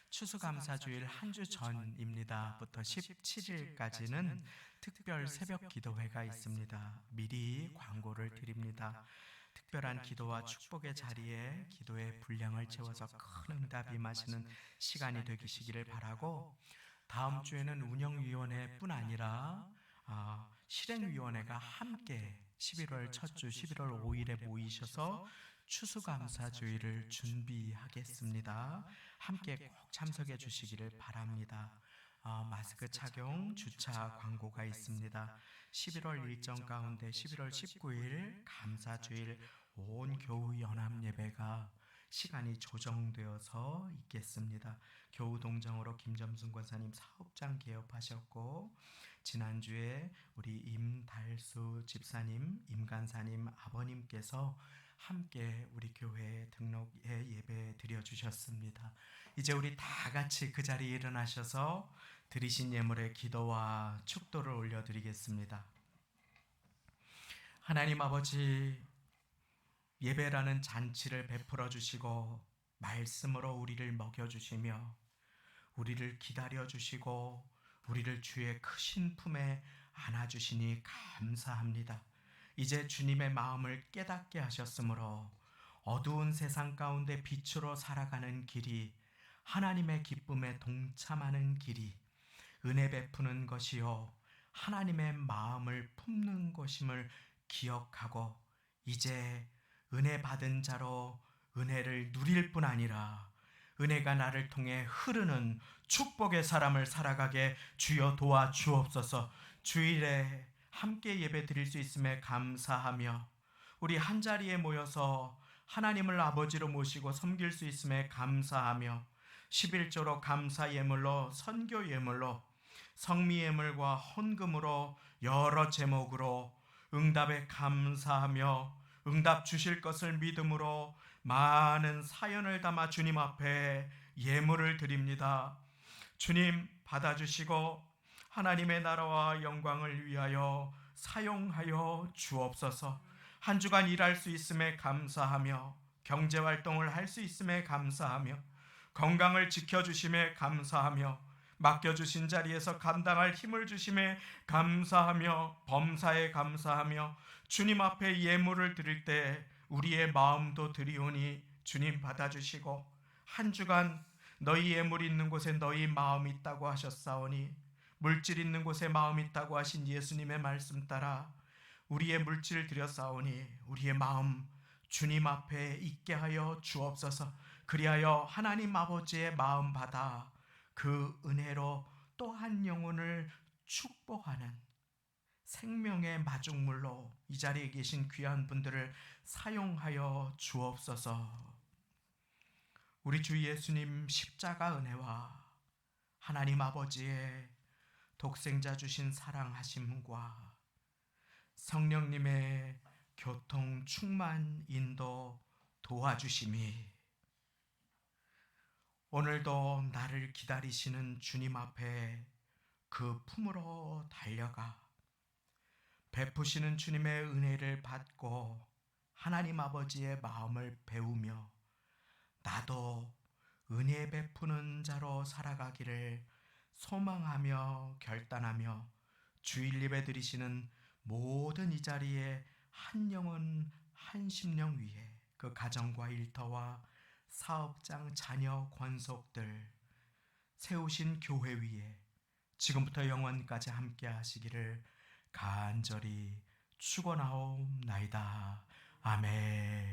추수감사주일 한 주 전입니다.부터 17일까지는 특별 새벽 기도회가 있습니다. 미리 광고를 드립니다. 특별한 기도와 축복의 자리에 기도의 분량을 채워서 큰 응답이 임하시는 시간이 되시기를 바라고, 다음 주에는 운영위원회뿐 아니라 실행위원회가 함께 11월 첫 주 11월 5일에 모이셔서 추수감사주일을 준비하겠습니다. 함께 꼭 참석해 주시기를 바랍니다. 마스크 착용, 주차 광고가 있습니다. 11월 일정 가운데 11월 19일 감사주일 온 교우 연합 예배가 시간이 조정되어서 있겠습니다. 교우 동정으로 김점순 권사님 사업장 개업하셨고, 지난주에 우리 임달수 집사님, 임간사님 아버님께서 함께 우리 교회에 등록에 예배 드려주셨습니다. 이제 우리 다 같이 그 자리에 일어나셔서 드리신 예물의 기도와 축도를 올려드리겠습니다. 하나님 아버지, 예배라는 잔치를 베풀어 주시고 말씀으로 우리를 먹여주시며 우리를 기다려주시고 우리를 주의 크신 품에 안아주시니 감사합니다. 이제 주님의 마음을 깨닫게 하셨으므로 어두운 세상 가운데 빛으로 살아가는 길이, 하나님의 기쁨에 동참하는 길이 은혜 베푸는 것이요 하나님의 마음을 품는 것임을 기억하고, 이제 은혜 받은 자로 은혜를 누릴 뿐 아니라 은혜가 나를 통해 흐르는 축복의 사람을 살아가게 주여 도와주옵소서. 주일에 함께 예배 드릴 수 있음에 감사하며, 우리 한자리에 모여서 하나님을 아버지로 모시고 섬길 수 있음에 감사하며, 11조로 감사 예물로, 선교 예물로, 성미 예물과 헌금으로 여러 제목으로 응답에 감사하며 응답 주실 것을 믿음으로 많은 사연을 담아 주님 앞에 예물을 드립니다. 주님 받아주시고 하나님의 나라와 영광을 위하여 사용하여 주옵소서. 한 주간 일할 수 있음에 감사하며, 경제활동을 할 수 있음에 감사하며, 건강을 지켜주심에 감사하며, 맡겨주신 자리에서 감당할 힘을 주심에 감사하며, 범사에 감사하며, 주님 앞에 예물을 드릴 때 우리의 마음도 드리오니 주님 받아주시고, 한 주간 너희 예물 있는 곳에 너희 마음 있다고 하셨사오니, 물질 있는 곳에 마음 있다고 하신 예수님의 말씀 따라 우리의 물질을 드렸사오니 우리의 마음 주님 앞에 있게 하여 주옵소서. 그리하여 하나님 아버지의 마음 받아 그 은혜로 또 한 영혼을 축복하는 생명의 마중물로 이 자리에 계신 귀한 분들을 사용하여 주옵소서. 우리 주 예수님 십자가 은혜와 하나님 아버지의 독생자 주신 사랑하심과 성령님의 교통 충만 인도 도와주심이 오늘도 나를 기다리시는 주님 앞에 그 품으로 달려가 베푸시는 주님의 은혜를 받고 하나님 아버지의 마음을 배우며 나도 은혜 베푸는 자로 살아가기를 소망하며 결단하며, 주일 예배 드리시는 모든 이 자리에 한 영혼 한 심령 위에 그 가정과 일터와 사업장 자녀 권속들 세우신 교회 위에 지금부터 영원까지 함께 하시기를 간절히 축원하옵나이다. 아멘.